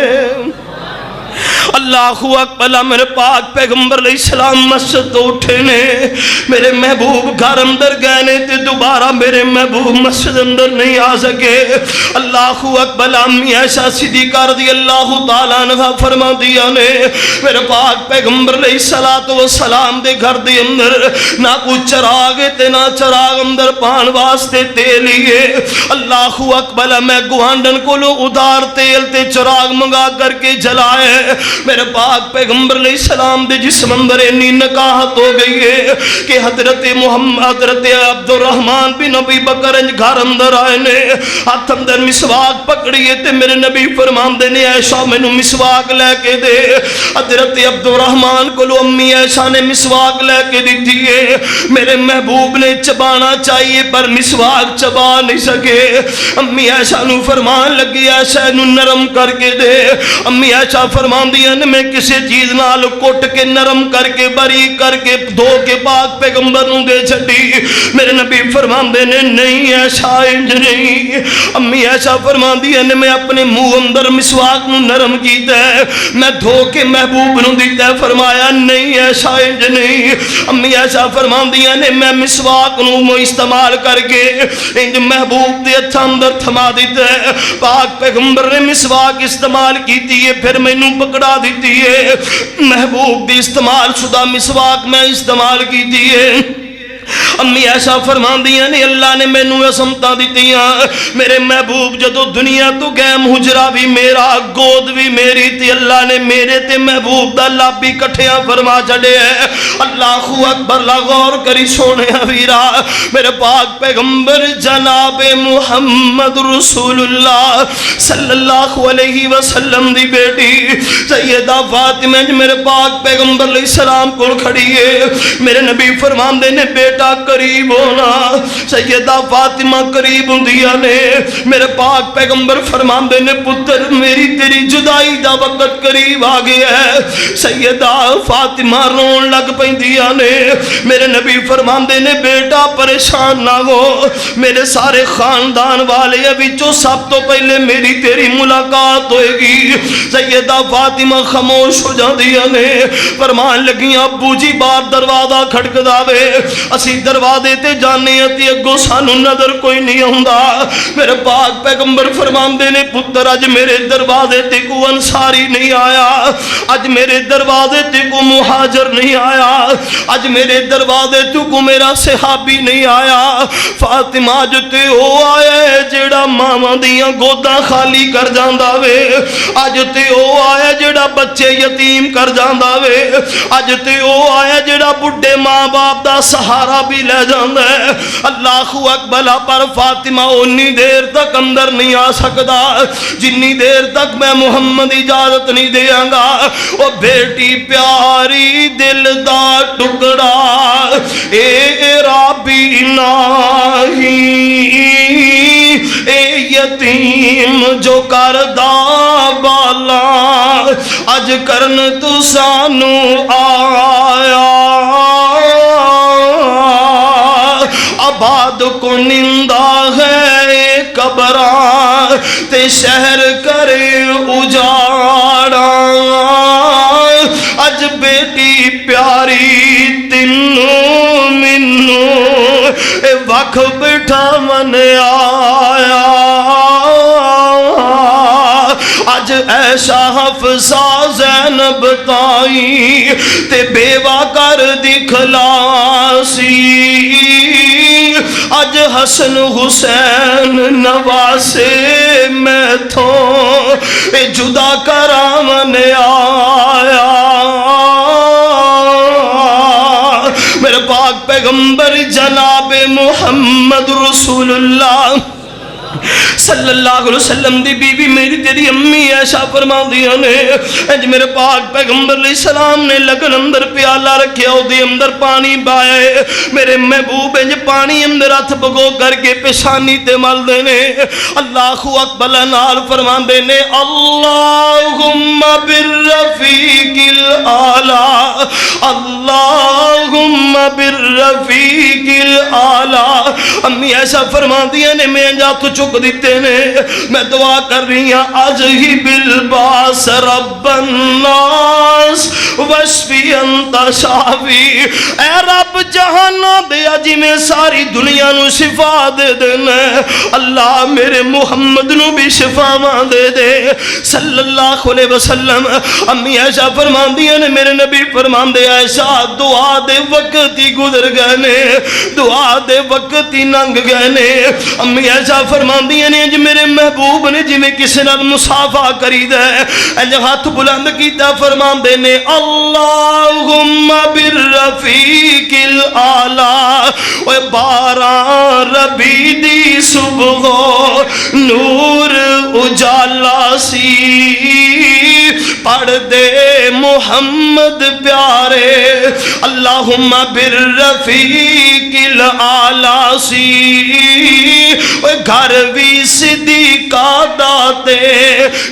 اللہ اکبر میرے پاک پیغمبر علیہ السلام مسجد تو اٹھے نے میرے محبوب گھر اندر گئے نے تے دوبارہ میرے محبوب مسجد اندر نہیں آ سکے اللہ اکبر امی عائشہ صدیقہ رضی اللہ تعالیٰ عنہ فرما دیا نے میرے پاک پیغمبر علیہ السلام دے گھر دے اندر نہ کوئی چراغ تے نہ چراغ اندر پان واسطے تیلیے اللہ اکبر میں گوانڈن کو لو ادار تیل تے چراغ منگا کر کے جلائے میرے پاک پیغمبر علیہ السلام دے جسم اندر انی نکاحت ہو گئی ہے کہ حضرت حضرت عبدالرحمن بن ابی بکر گھر اندر آئے نے ہاتھ اندر مسواک پکڑیے تے میرے نبی فرمان دے نے عائشہ میں نو مسواک لے کے دے حضرت عبدالرحمن کو لو امی عائشہ نے مسواک لے کے دی دیئے میرے محبوب نے چبانا چاہیے پر مسواک چبا نہیں سکے امی عائشہ نو فرمان لگی عائشہ نو نرم کر کے دے امی عائشہ فرمان دیا نے میں کسی چیز نال کوٹ کے نرم کر کے بری کر کے دھو کے پاک پیغمبر نو دے چھڑی میرے نبی فرمان دے نے نہیں ایسا انج نہیں امی ایسا فرمان دیا نے میں اپنے منہ اندر مسواک نو نرم کیتا ہے میں دھو کے محبوب نو دیتا ہے فرمایا نہیں ایسا انج نہیں امی ایسا فرمان دیا نے میں مسواک نو استعمال کر کے انج محبوب دے اچھا اندر تھما دیتا ہے پاک پیغمبر نے مسواک استعمال کیتی ہے پھر میں نو پکڑا دیتی ہے محبوب دی استعمال شدہ مسواک میں استعمال کی دیئے امی ایسا فرماندیاں نے اللہ نے مینوں عصمتاں دتیاں میرے محبوب جدو دنیا تو گئے حجرا بھی میرا گود بھی میری تے اللہ نے میرے تے محبوب دا لب بھی کٹھیاں فرما چھڑے ہے اللہ اکبر لا غور کری سونے ویرا میرے پاک پیغمبر جناب محمد رسول اللہ صلی اللہ علیہ وسلم دی بیٹی سیدہ فاطمہ میرے پاک پیغمبر علیہ السلام کو کھڑی ہے میرے نبی فرماندے نے بیٹا قریب ہونا سیدہ فاطمہ قریب ہوندیاں نے میرے پاک پیغمبر فرماندے نے پتر میری تیری جدائی دا وقت قریب آ گیا ہے سیدہ فاطمہ رون لگ پیندیاں نے میرے نبی فرماندے نے بیٹا پریشان نہ ہو میرے سارے خاندان والے وچوں سب تو پہلے میری تیری ملاقات ہوئے گی سیدہ فاطمہ خاموش ہو جاندیاں نے فرمان لگیاں ابو جی باہر دروازہ کھڑکدا وے اسی دروازے تے جانے تے اگوں سانو نظر کوئی نہیں ہوندا میرے پاک پیغمبر فرماندے نے پتر اج میرے دروازے تے کو انصاری نہیں آیا اج میرے دروازے تے کو مہاجر نہیں آیا اج میرے دروازے تے کو میرا صحابی نہیں آیا فاطمہ اج تے او آیا ہے جیڑا ماواں دیاں گوداں خالی کر جاندا وے اج تے او آیا جیڑا بچے یتیم کر جاندا وے اج تے او آیا جیڑا بڈھے ماں باپ دا سہارا بھی لے جاندا ہے اللہ اکبر پر فاطمہ انی دیر تک اندر نہیں آ سکدا جنی دیر تک میں محمد اجازت نہیں دیاں گا او بیٹی پیاری دل دا ٹکڑا اے رابی نہیں اے یتیم جو کردہ بالا اج کرن تو سانو آیا آباد کو نندہ ہے قبراں تے شہر کرے اجاڑا اج بیٹی پیاری تینوں منوں اے وقت بٹھا من آیا اج ایسا حفصہ زینب تائی تے بیوہ کر دکھلاسی اج حسن حسین نواسے میں تھو اے جدا کرامن آیا میرے پاک پیغمبر جناب محمد رسول اللہ صلی اللہ علیہ وسلم دی بی بی میری تیری امی ایسا فرما دیا نے اج میرے پاک پیغمبر علیہ السلام نے لگن اندر پیالہ رکھیا ہو دی اندر پانی بائے میرے محبوب انج پانی اندر ہاتھ بگو کر کے پیشانی تے مل دینے اللہ اکبر نال فرما دینے اللہم بالرفیق الاعلی اللہم بالرفیق الاعلی امی ایسا فرما دیا نے میں جا تو چک دیتے نے میں دعا کر رہی ہوں آج ہی بالباس رب الناس وشفی انت شافی اے رب جہانا دیا جی میں ساری دنیا نو شفا دے دینا اللہ میرے محمد نو بھی شفا ماں دے دے صلی اللہ علیہ وسلم امی ایسا فرمان دیا نے میرے نبی فرمان دے ایسا دعا دے وقت ہی گزر گئے نے دعا دے وقت ہی ننگ گئے نے امی ایسا فرمان دیا نے جی میرے محبوب نے جی میں کسی نال مصافہ کری دے انج ہاتھ بلند کیتا فرمان دے نے اللہم بالرفیق الاعلی اوے باران ربی دی صبح نور اجالا سی پڑھ دے محمد پیارے اللہم بالرفیق الاعلی سی گھر بھی صدیقہ داتے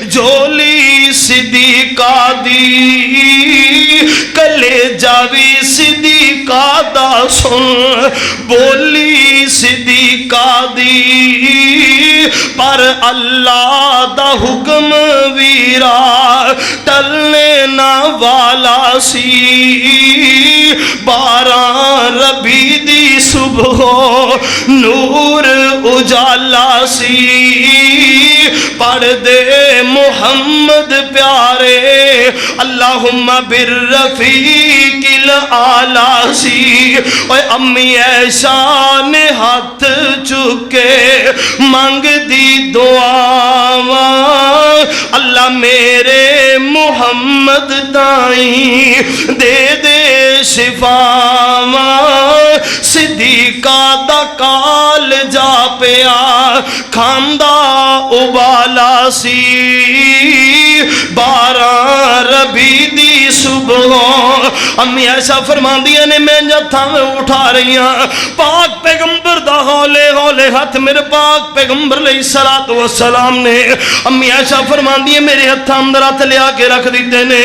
جولی صدیقہ دی کلے جاوی صدیقہ دا سن بولی صدیقہ دی پر اللہ دا حکم ویرا ٹلنے نہ والا والا سی باران ربی دی صبح نور اجالا سی پڑھ دے محمد پیارے اللہم بالرفیق الاعلی سی اوے امی عائشہ نے ہاتھ چکے مانگ دی دعاواں اللہ میرے محمد تائیں دے دے شفاواں صدیقہ دا کال جا پیا کھاندا ابالا سی باران ربی دی صبح امی ایسا فرماندیاں نے میں جتھاں میں اٹھا رہی ہاں پاک پیغمبر دا ہولے ہولے ہاتھ میرے پاک پیغمبر علیہ السلام نے امی ایسا فرماندیاں میرے ہاتھ اندر ہاتھ لیا کے رکھ دیتے نے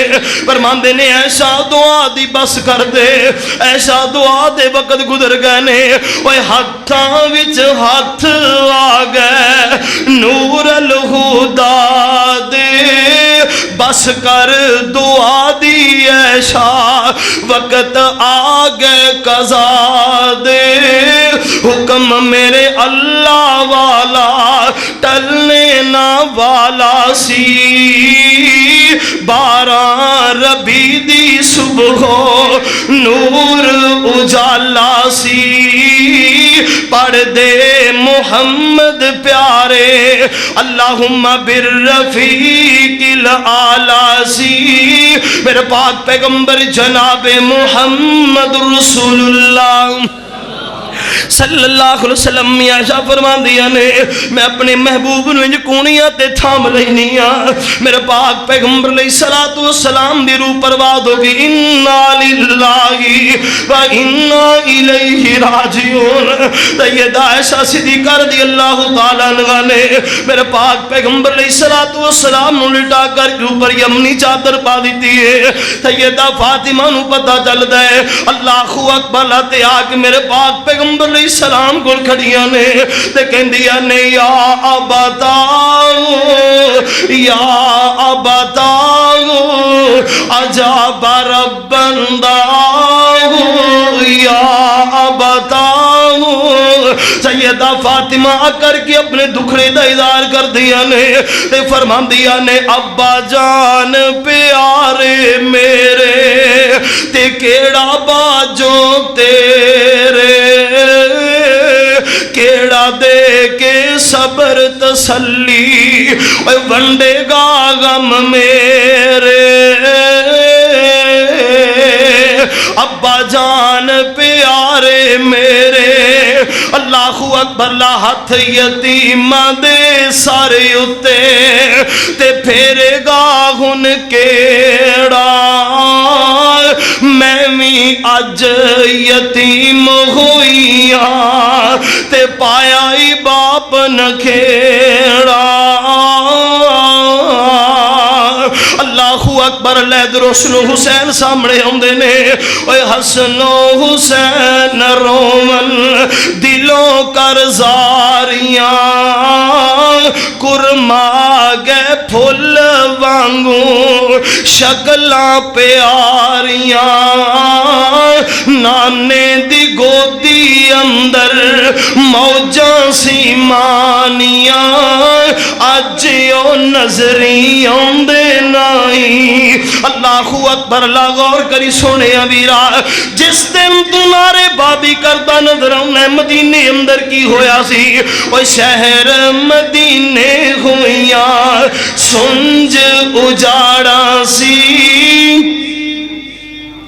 فرماندے نے ایسا دعا دی بس کر دے ایسا دعا دے وقت گزر گئے نے اوے ہاتھاں وچ ہاتھ آ گئے نور الہدا دے بس کر دعا دی ایشا وقت آ گئے قضا دے حکم میرے اللہ والا ٹلنے نہ والا سی باران ربی دی صبح نور اجالا سی پڑھ دے محمد پیارے اللہم بالرفیق الاعلی سی میرے پاک پیغمبر جناب محمد رسول اللہ صلی اللہ علیہ وسلم عائشہ فرما دیا نے میں اپنے محبوب نویں کونیاں تے تھام لینیاں میرے پاک پیغمبر علیہ السلام دی روح پرواز ہوگی انا للہ و انا الیہ راجعون سیدہ عائشہ صدیقہ رضی اللہ تعالیٰ عنہا نے میرے پاک پیغمبر علیہ السلام نو لٹا کر اوپر یمنی چادر پا دیتی ہے سیدہ فاطمہ نو پتہ چل دے اللہ اکبر لاتے آکے میرے پاک پیغمبر علیہ السلام کو کھڑیاں نے تے کہندیاں نے یا ابتاؤ عجاب ربن داؤ یا ابتاؤ سیدہ فاطمہ کر کے اپنے دکھڑے دا اظہار کر دیا نے تے فرمان دیا نے ابا جان پیارے میرے تے کیڑا باجو تیرے کیڑا دے کے صبر تسلی ونڈے گا غم میرے ابا جان پیارے میرے اللہ اکبر لا ہاتھ یتیمہ دے سارے اتے تے پھیرے گا ہن کیڑا میں بھی اج یتیم ہوئیاں تے پایا ہی باپ نکھیڑا اللہ اکبر لید روشن حسین سامنے ہوندے نے اوے حسن و حسین رومن دلوں کر زاریاں کرما گئے پھول وانگوں شکلاں پیاریاں نانے دی گودی اندر موجاں سی مانیاں اج او نظری آندے نائی اللہ اکبر اللہ غور کری سونے ویرا جس دن تمہارے بابی کرتا نظر آنا مدینے اندر کی ہویا سی وہ شہر مدینے ہویاں سنج اجاڑا سی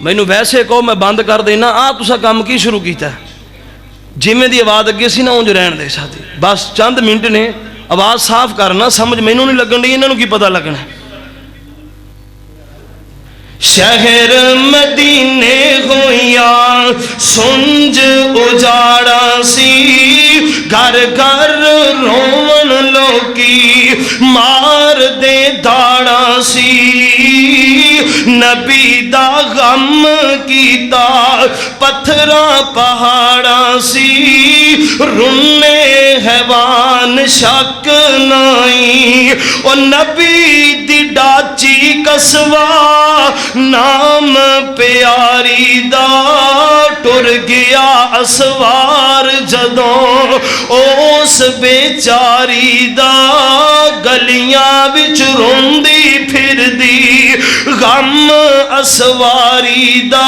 میں نو ویسے کو میں بند کر دینا تسا کام کی شروع کیتا ہے جی میں دی آواز اگے سی نہ اونج رہن دے ساتھی بس چند منٹ نے آواز صاف کرنا سمجھ میں نہیں لگن دی انہوں کی پتہ لگنا ہے شہر مدینے ہویاں سنج اجاڑا سی گھر گھر رون لوکی مار دے داڑا سی نبی دا غم کیتا پتھراں پہاڑا سی رنے حیوان شک نائی او نبی دی ڈاڈ چاچی قصوا نام پیاری دا ٹر گیا اسوار جدوں اس بیچاری دا گلیاں وچ روندی پھر دی غم اسواری دا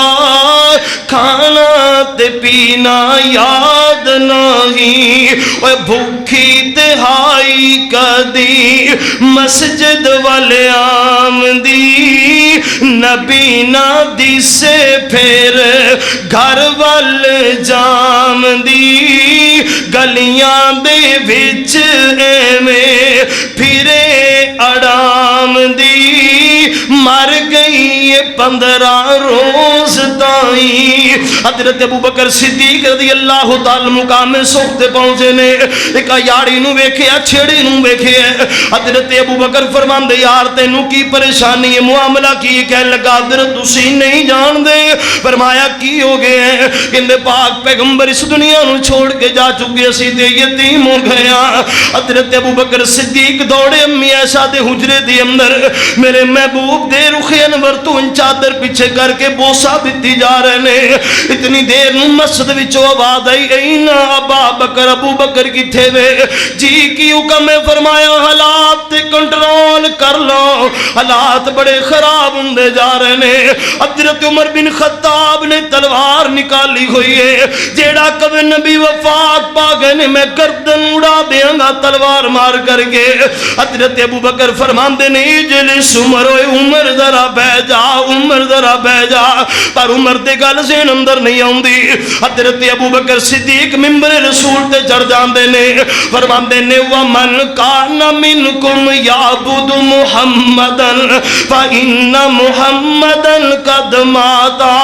کھانا تے پینا یاد نہیں اوے بھوکھی تہائی کدی مسجد والے آمدی نبی نہ دسے پھر گھر وال جام دی گلیاں دے وچ ایویں پھرے اڑام دی مر گئی 15 روز تائیں حضرت ابوبکر صدیق رضی اللہ تعالی مقام سخت پہنچے نے ایک یاری نو ویکھیا چھڑی نو ویکھیا حضرت ابوبکر فرماندے یار تینوں کی پریشانی ہے معاملہ کی کہنے لگا حضرت تسی نہیں جان دے فرمایا کی ہو گئے ہیں کہندے پاک پیغمبر اس دنیا نو چھوڑ کے جا چکے اسی تے یتیم ہو گیا حضرت ابوبکر صدیق دوڑے امی عائشہ دے حجرے دے اندر میرے محبوب دے رخ انور تو ان چادر پیچھے کر کے بوسا دتی جا رہے نے اتنی دیر نو مسجد وچوں آواز آئی اینا ابا بکر ابو بکر کتھے وے جی کی حکم ہے فرمایا حالات تے کنٹرول کر لو حالات بڑے خراب ہوندے جا رہے نے حضرت عمر بن خطاب نے تلوار نکالی ہوئی ہے جیڑا کبھی نبی وفات پا گئے نے میں گردن اڑا دیاں گا تلوار مار کر کے حضرت ابو بکر فرماندے نے اجلس عمر اوے عمر ذرا بہ جا عمر ذرا بہ جا پر عمر دے گل ذہن اندر نہیں آوندی حضرت ابو بکر صدیق منبر رسول تے چڑھ جاندے نے فرماندے نے ومن کان منکم یعبد محمدن فإن محمدن قد ماتا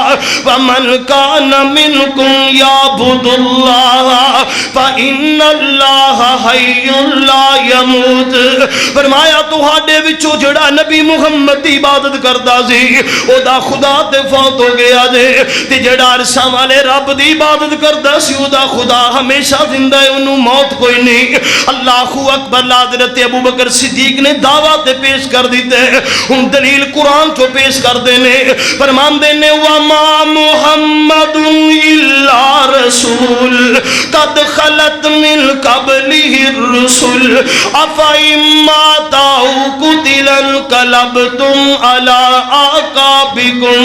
ومن کان منکم یعبد اللہ فإن اللہ حی لا یموت فرمایا تہاڈے وچوں جڑا نبی محمد دی عبادت کردا سی او دا خدا تے فوت ہو گیا جے تے جڑا عرشاں والے رب دی عبادت کردا سی او دا خدا ہمیشہ زندہ ہے انہوں موت کوئی نہیں اللہ اکبر حضرت ابو بکر صدیق نے دعویٰ تے پیش کر دیتے ہم دلیل قرآن تو پیش کر دینے فرمان دینے وَمَا مُحَمَّدٌ إِلَّا رَسُولٌ قَدْ خَلَتْ مِنْ قَبْلِهِ الرُّسُلُ أَفَإِن مَّاتَ أَوْ قُتِلَ انقَلَبْتُمْ عَلَىٰ أَعْقَابِكُمْ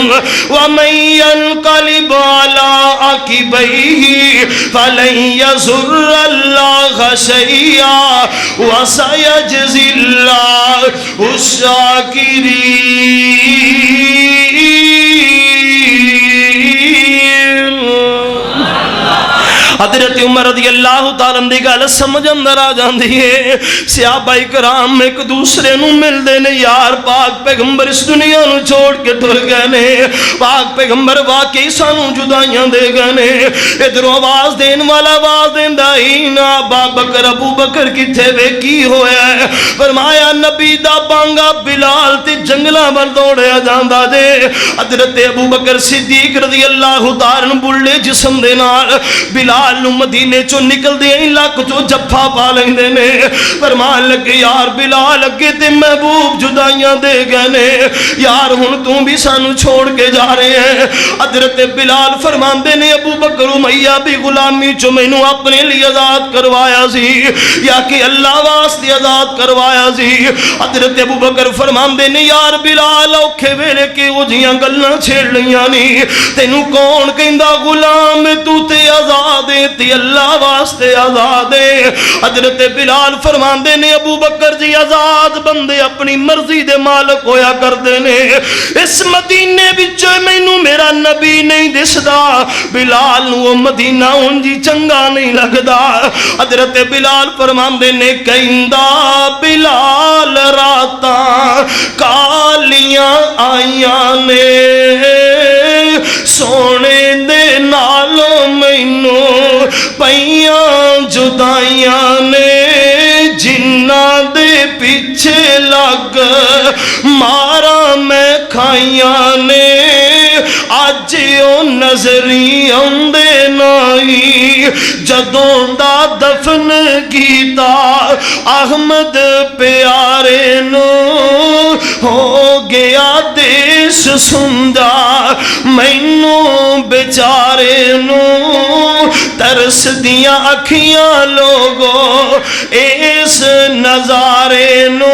وَمَن يَنقَلِبْ عَلَىٰ عَقِبَيْهِ فَلَن يَضُرَّ اللَّهَ شَيْئًا وَسَيَجْزِي اللَّهُ الشَّاكِرِينَ حضرت عمر رضی اللہ تعالیٰ دی گل سمجھ اندر آ جاندی ہے صحابہ کرام ایک دوسرے نو مل دے نے یار پاک پیغمبر اس دنیا نو چھوڑ کے ٹر گئے نے پاک پیغمبر واقعی سانو جدائیاں دے گئے نے ادھر آواز دین والا آواز دیندا ہی نا ابا بکر ابو بکر کتھے وے کی ہویا ہے فرمایا نبی دا بانگا بلال تے جنگلاں ول دوڑیا جاندا جے حضرت ابو بکر صدیق رضی اللہ تعالیٰ بلے جسم دے نال بلال نو مدینے چو نکل دے لاکھ چو جفا پا لیندے نے فرمان لگے یار بلال اگے تے محبوب جدائیاں دے گئے نے یار ہن تو بھی سانو چھوڑ کے جا رہے ہیں حضرت بلال فرمان دے نے ابو بکر امیہ بھی غلامی چو مینوں اپنے لیے آزاد کروایا سی یا کہ اللہ واسطے آزاد کروایا سی حضرت ابو بکر فرمان دے نے یار بلال اوکھے ویلے کے او جیاں گلاں چھیڑ لیاں نہیں تینوں کون کہندا غلام تو تے آزاد تے اللہ واسطے آزاد ہے حضرت بلال فرماندے نے ابو بکر جی آزاد بندے اپنی مرضی دے مالک ہویا کردے نے اس مدینے وچ مینوں میرا نبی نہیں دسدا بلال نو مدینہ اونجی چنگا نہیں لگدا حضرت بلال فرماندے نے کہندا بلال راتاں کالیاں آئیاں نے سونے دے نالوں مینوں پئیاں جدائیاں نے جنہ دے پیچھے لگ مارا میں کھائیاں نے آج او نظری آندے نائی جدوں دا دفن کیتا احمد پیارے نو ہو سندا مینو بیچارے نو ترس دیاں اکھیاں لوگو اس نظارے نو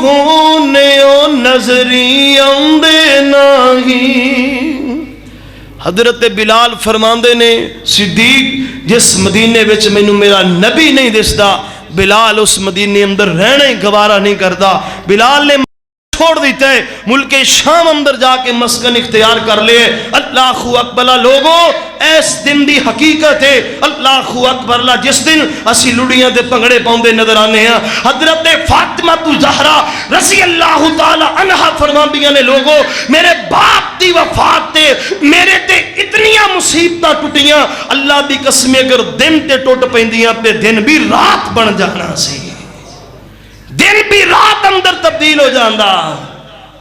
ہونیو نظری آندے نہیں۔ حضرت بلال فرماندے نے صدیق جس مدینے وچ مینوں میرا نبی نہیں دسدا بلال اس مدینے اندر رہنے گوارا نہیں کرتا۔ بلال نے چھوڑ دیتا ہے، ملک شام اندر جا کے مسکن اختیار کر لے۔ اللہ اکبر لوگوں اس دن دی حقیقت ہے، اللہ اکبر اللہ، جس دن اسی لڑیاں دے پنگڑے پاؤندے نظر آنے ہیں۔ حضرت فاطمہ زہرا رضی اللہ تعالی عنہا فرماندیاں نے لوگوں میرے باپ دی وفات تے میرے تے اتنیاں مصیبتاں ٹوٹیاں، اللہ دی قسم اگر دن تے ٹوٹ پیندیاں تے دن بھی رات بن جانا سی، دن بھی رات اندر تبدیل ہو جاندہ۔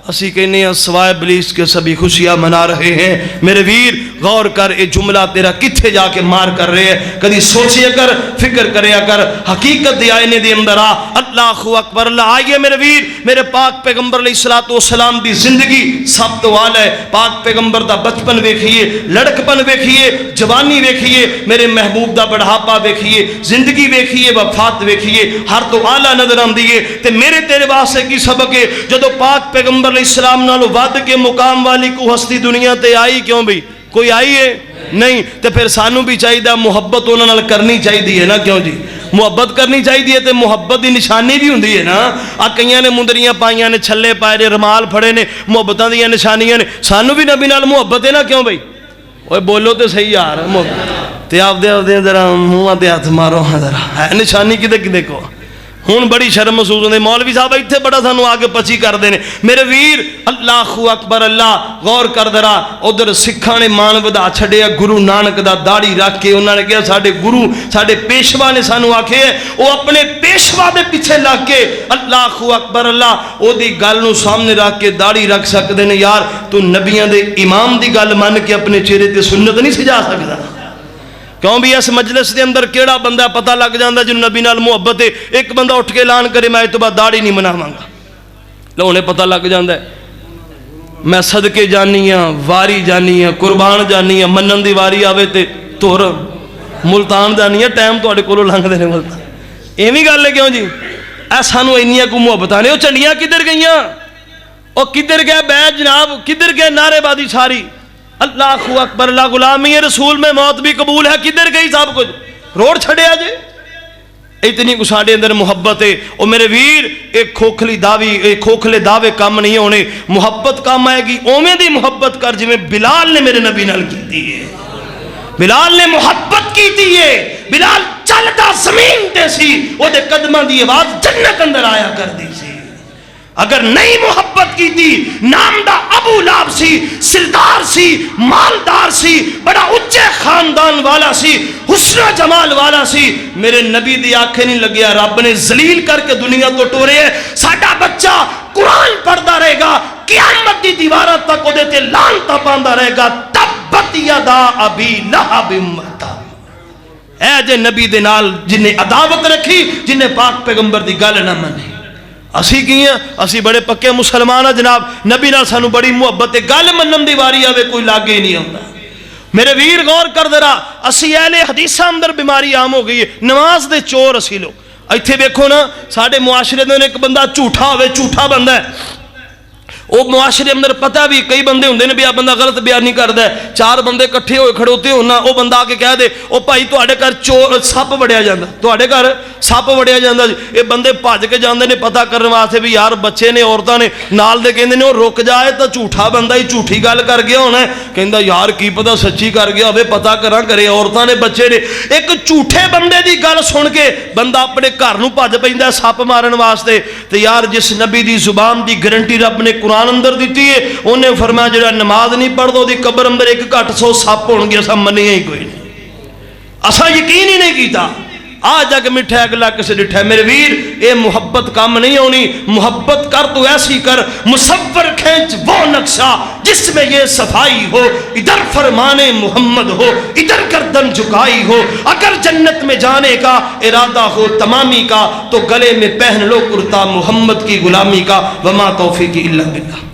اسی کہنے ہیں سوائے ابلیس کے سبھی خوشیاں منا رہے ہیں۔ میرے ویر غور کر، اے جملہ تیرا کتھے جا کے مار کر رہے ہیں، کدی سوچیا کر، فکر کریا کر، حقیقت دے آئینے دے اندر آ۔ اللہ اکبر اللہ۔ آئیے میرے ویر، میرے پاک پیغمبر علیہ السلام دی زندگی سب تو والا ہے۔ پاک پیغمبر دا بچپن ویکھیے، لڑکپن ویکھیے، جوانی ویکھیے، میرے محبوب دا بڑھاپا ویکھیے، زندگی ویکھیے، وفات ویکھیے، ہر تو اعلیٰ نظر آندی ہے۔ تے میرے تیرے واسطے کی سبق ہے، جدو پاک پیغمبر علیہ السلام نالو ود کے مقام والی کو ہستی دنیا تے آئی کیوں بھی؟ کوئی آئی ہے نہیں؟ تے پھر سانو بھی چاہیے محبت انہاں نال کرنی چاہیے نا، کیوں جی؟ محبت کرنی چاہیے تے محبت دی نشانی بھی ہوندی ہے نا۔ آ کئیاں نے مندریاں پائیاں نے، چھلے پائے نے، رمال پھڑے نے، محبتاں دیاں نشانیاں نے۔ سانو بھی نبی نال محبت ہے نا، کیوں بھائی؟ اوے بولو تے صحیح یار، تے آپ دے ذرا منہ تے ہاتھ مارو ذرا، ہے نشانی کدے کدے کو؟ ہون بڑی شرم محسوس ہوندی، مولوی صاحب ایتھے بڑا سانو آگے پچی کر دینے۔ میرے ویر اللہ اکبر اللہ، غور کر درا، ادھر سکھاں نے مان ودا چھڑیا گرو نانک دا داڑھی رکھ کے، انہوں نے کہا ساڈے گرو ساڈے پیشوا نے سانو آکھے وہ اپنے پیشوا دے پیچھے لگ کے اللہ اکبر اللہ او دی گل نو سامنے رکھ کے داڑھی رکھ سکدے نے۔ یار تو نبیاں دے امام دی گل من کے اپنے چہرے تے سنت نہیں سجا سکدا؟ کیوں بھی اس مجلس دے اندر کیڑا بندہ پتہ لگ جاندہ جن نبی نال محبت ہے؟ ایک بندہ اٹھ کے اعلان کرے میں تو بعد داڑھی نہیں مناواں گا، لو انہیں پتہ لگ جاندہ ہے۔ میں صدقے جانی ہاں، واری جانی ہاں، قربان جانی ہاں، منن دی واری آوے تے تور ملتان جانی ہاں، ٹائم تو اڑے کولو لنگ دینے ملتان۔ ایمی گل ہے کیوں جی؟ ایسانو اینیاں کو محبتانے، وہ چنڈیاں کدھر گئیاں؟ وہ کدھر گئے بیت جناب؟ کدھر گئے نعرے بادی ساری؟ اللہ اکبر اللہ، غلامی رسول میں موت بھی قبول ہے، کدھر گئی سب کچھ؟ روڑ چھڑے آجے اتنی کو ساڑے اندر محبت ہے۔ اور میرے ویر ایک کھوکھلی دعوی، ایک کھوکھلے دعوے کام نہیں ہونے، محبت کام آئے گی اومے دی محبت کر جی میں بلال نے میرے نبی نال کی دی ہے، بلال نے محبت کی دی ہے۔ بلال چلتا زمین تے سی، وہ دے قدمہ دی آواز جنت اندر آیا کر دی سی۔ اگر نہیں محبت کی تھی، نام دا ابو لاب سی، سلدار سی، مالدار سی، بڑا اچھے خاندان والا سی، حسن و جمال والا سی، میرے نبی دی آنکھیں نہیں لگیا، رب نے ذلیل کر کے دنیا تو ٹورے ہے۔ ساڈا بچہ قرآن پڑھتا رہے گا، قیامت دی دیوارہ تک ادھے تے لعنتاں پاندا رہے گا، تبت یدا ابی لہب وتب۔ اے جے نبی دے نال جنہیں عداوت رکھی، جنہیں پاک پیغمبر دی گل نہ منی، اسی کی ہیں، اسی بڑے پکے مسلمان ہیں جناب، نبی نال سانو بڑی محبت ہے، گل منن دی واری آوے کوئی لاگے ہی نہیں ہوتا۔ میرے ویر غور کر درا، اسی اہل حدیثہ اندر بیماری عام ہو گئی ہے، نماز دے چور اسی لوگ۔ ایتھے دیکھو نا ساڈے معاشرے دے ایک بندہ جھوٹا ہوئے، جھوٹا بندہ ہے، وہ معاشرے اندر پتہ بھی کئی بندے ہوندے نے بھی آ بندہ غلط بیان نہیں کردا ہے، چار بندے کٹھے ہوئے کھڑوتے ہونا، وہ بندہ آ کے کہہ دے او بھائی تواڈے گھر چور سپ وڑیا جاندا، تواڈے گھر سپ وڑیا جاندا جی، اے بندے بھج کے جاندے نے پتہ کرن واسطے بھی یار بچے نے عورتاں نے نال دے کہندے نے او رک جائے تے جھوٹا بندہ ہی جھوٹی گل کر گیا ہونا ہے، کہندا یار کی پتہ سچی کر گیا ہوے، پتہ کراں کرے عورتاں نے بچے نے۔ ایک جھوٹے بندے دی گل سن کے بندہ اپنے گھر نوں بھج پیندا ہے سپ مارن واسطے۔ تے یار جس نبی دی زبان دی گارنٹی رب نے قرآن اندر دیتی ہے، انہیں فرمایا جڑا نماز نہیں پڑھ دو دی قبر اندر 100 سپ ہون گے، اسا منیا ہی کوئی نہیں، اسا یقین ہی نہیں کیتا۔ آج جگ مٹھا اگلا کسے ڈٹھا۔ میرے ویر اے محبت کام نہیں ہونی، محبت کر تو ایسی کر، مصور کھینچ وہ نقشہ جس میں یہ صفائی ہو، ادھر فرمان محمد ہو، ادھر گردن جھکائی ہو، اگر جنت میں جانے کا ارادہ ہو تمامی کا تو گلے میں پہن لو کرتا محمد کی غلامی کا۔ وما توفیقی الا باللہ۔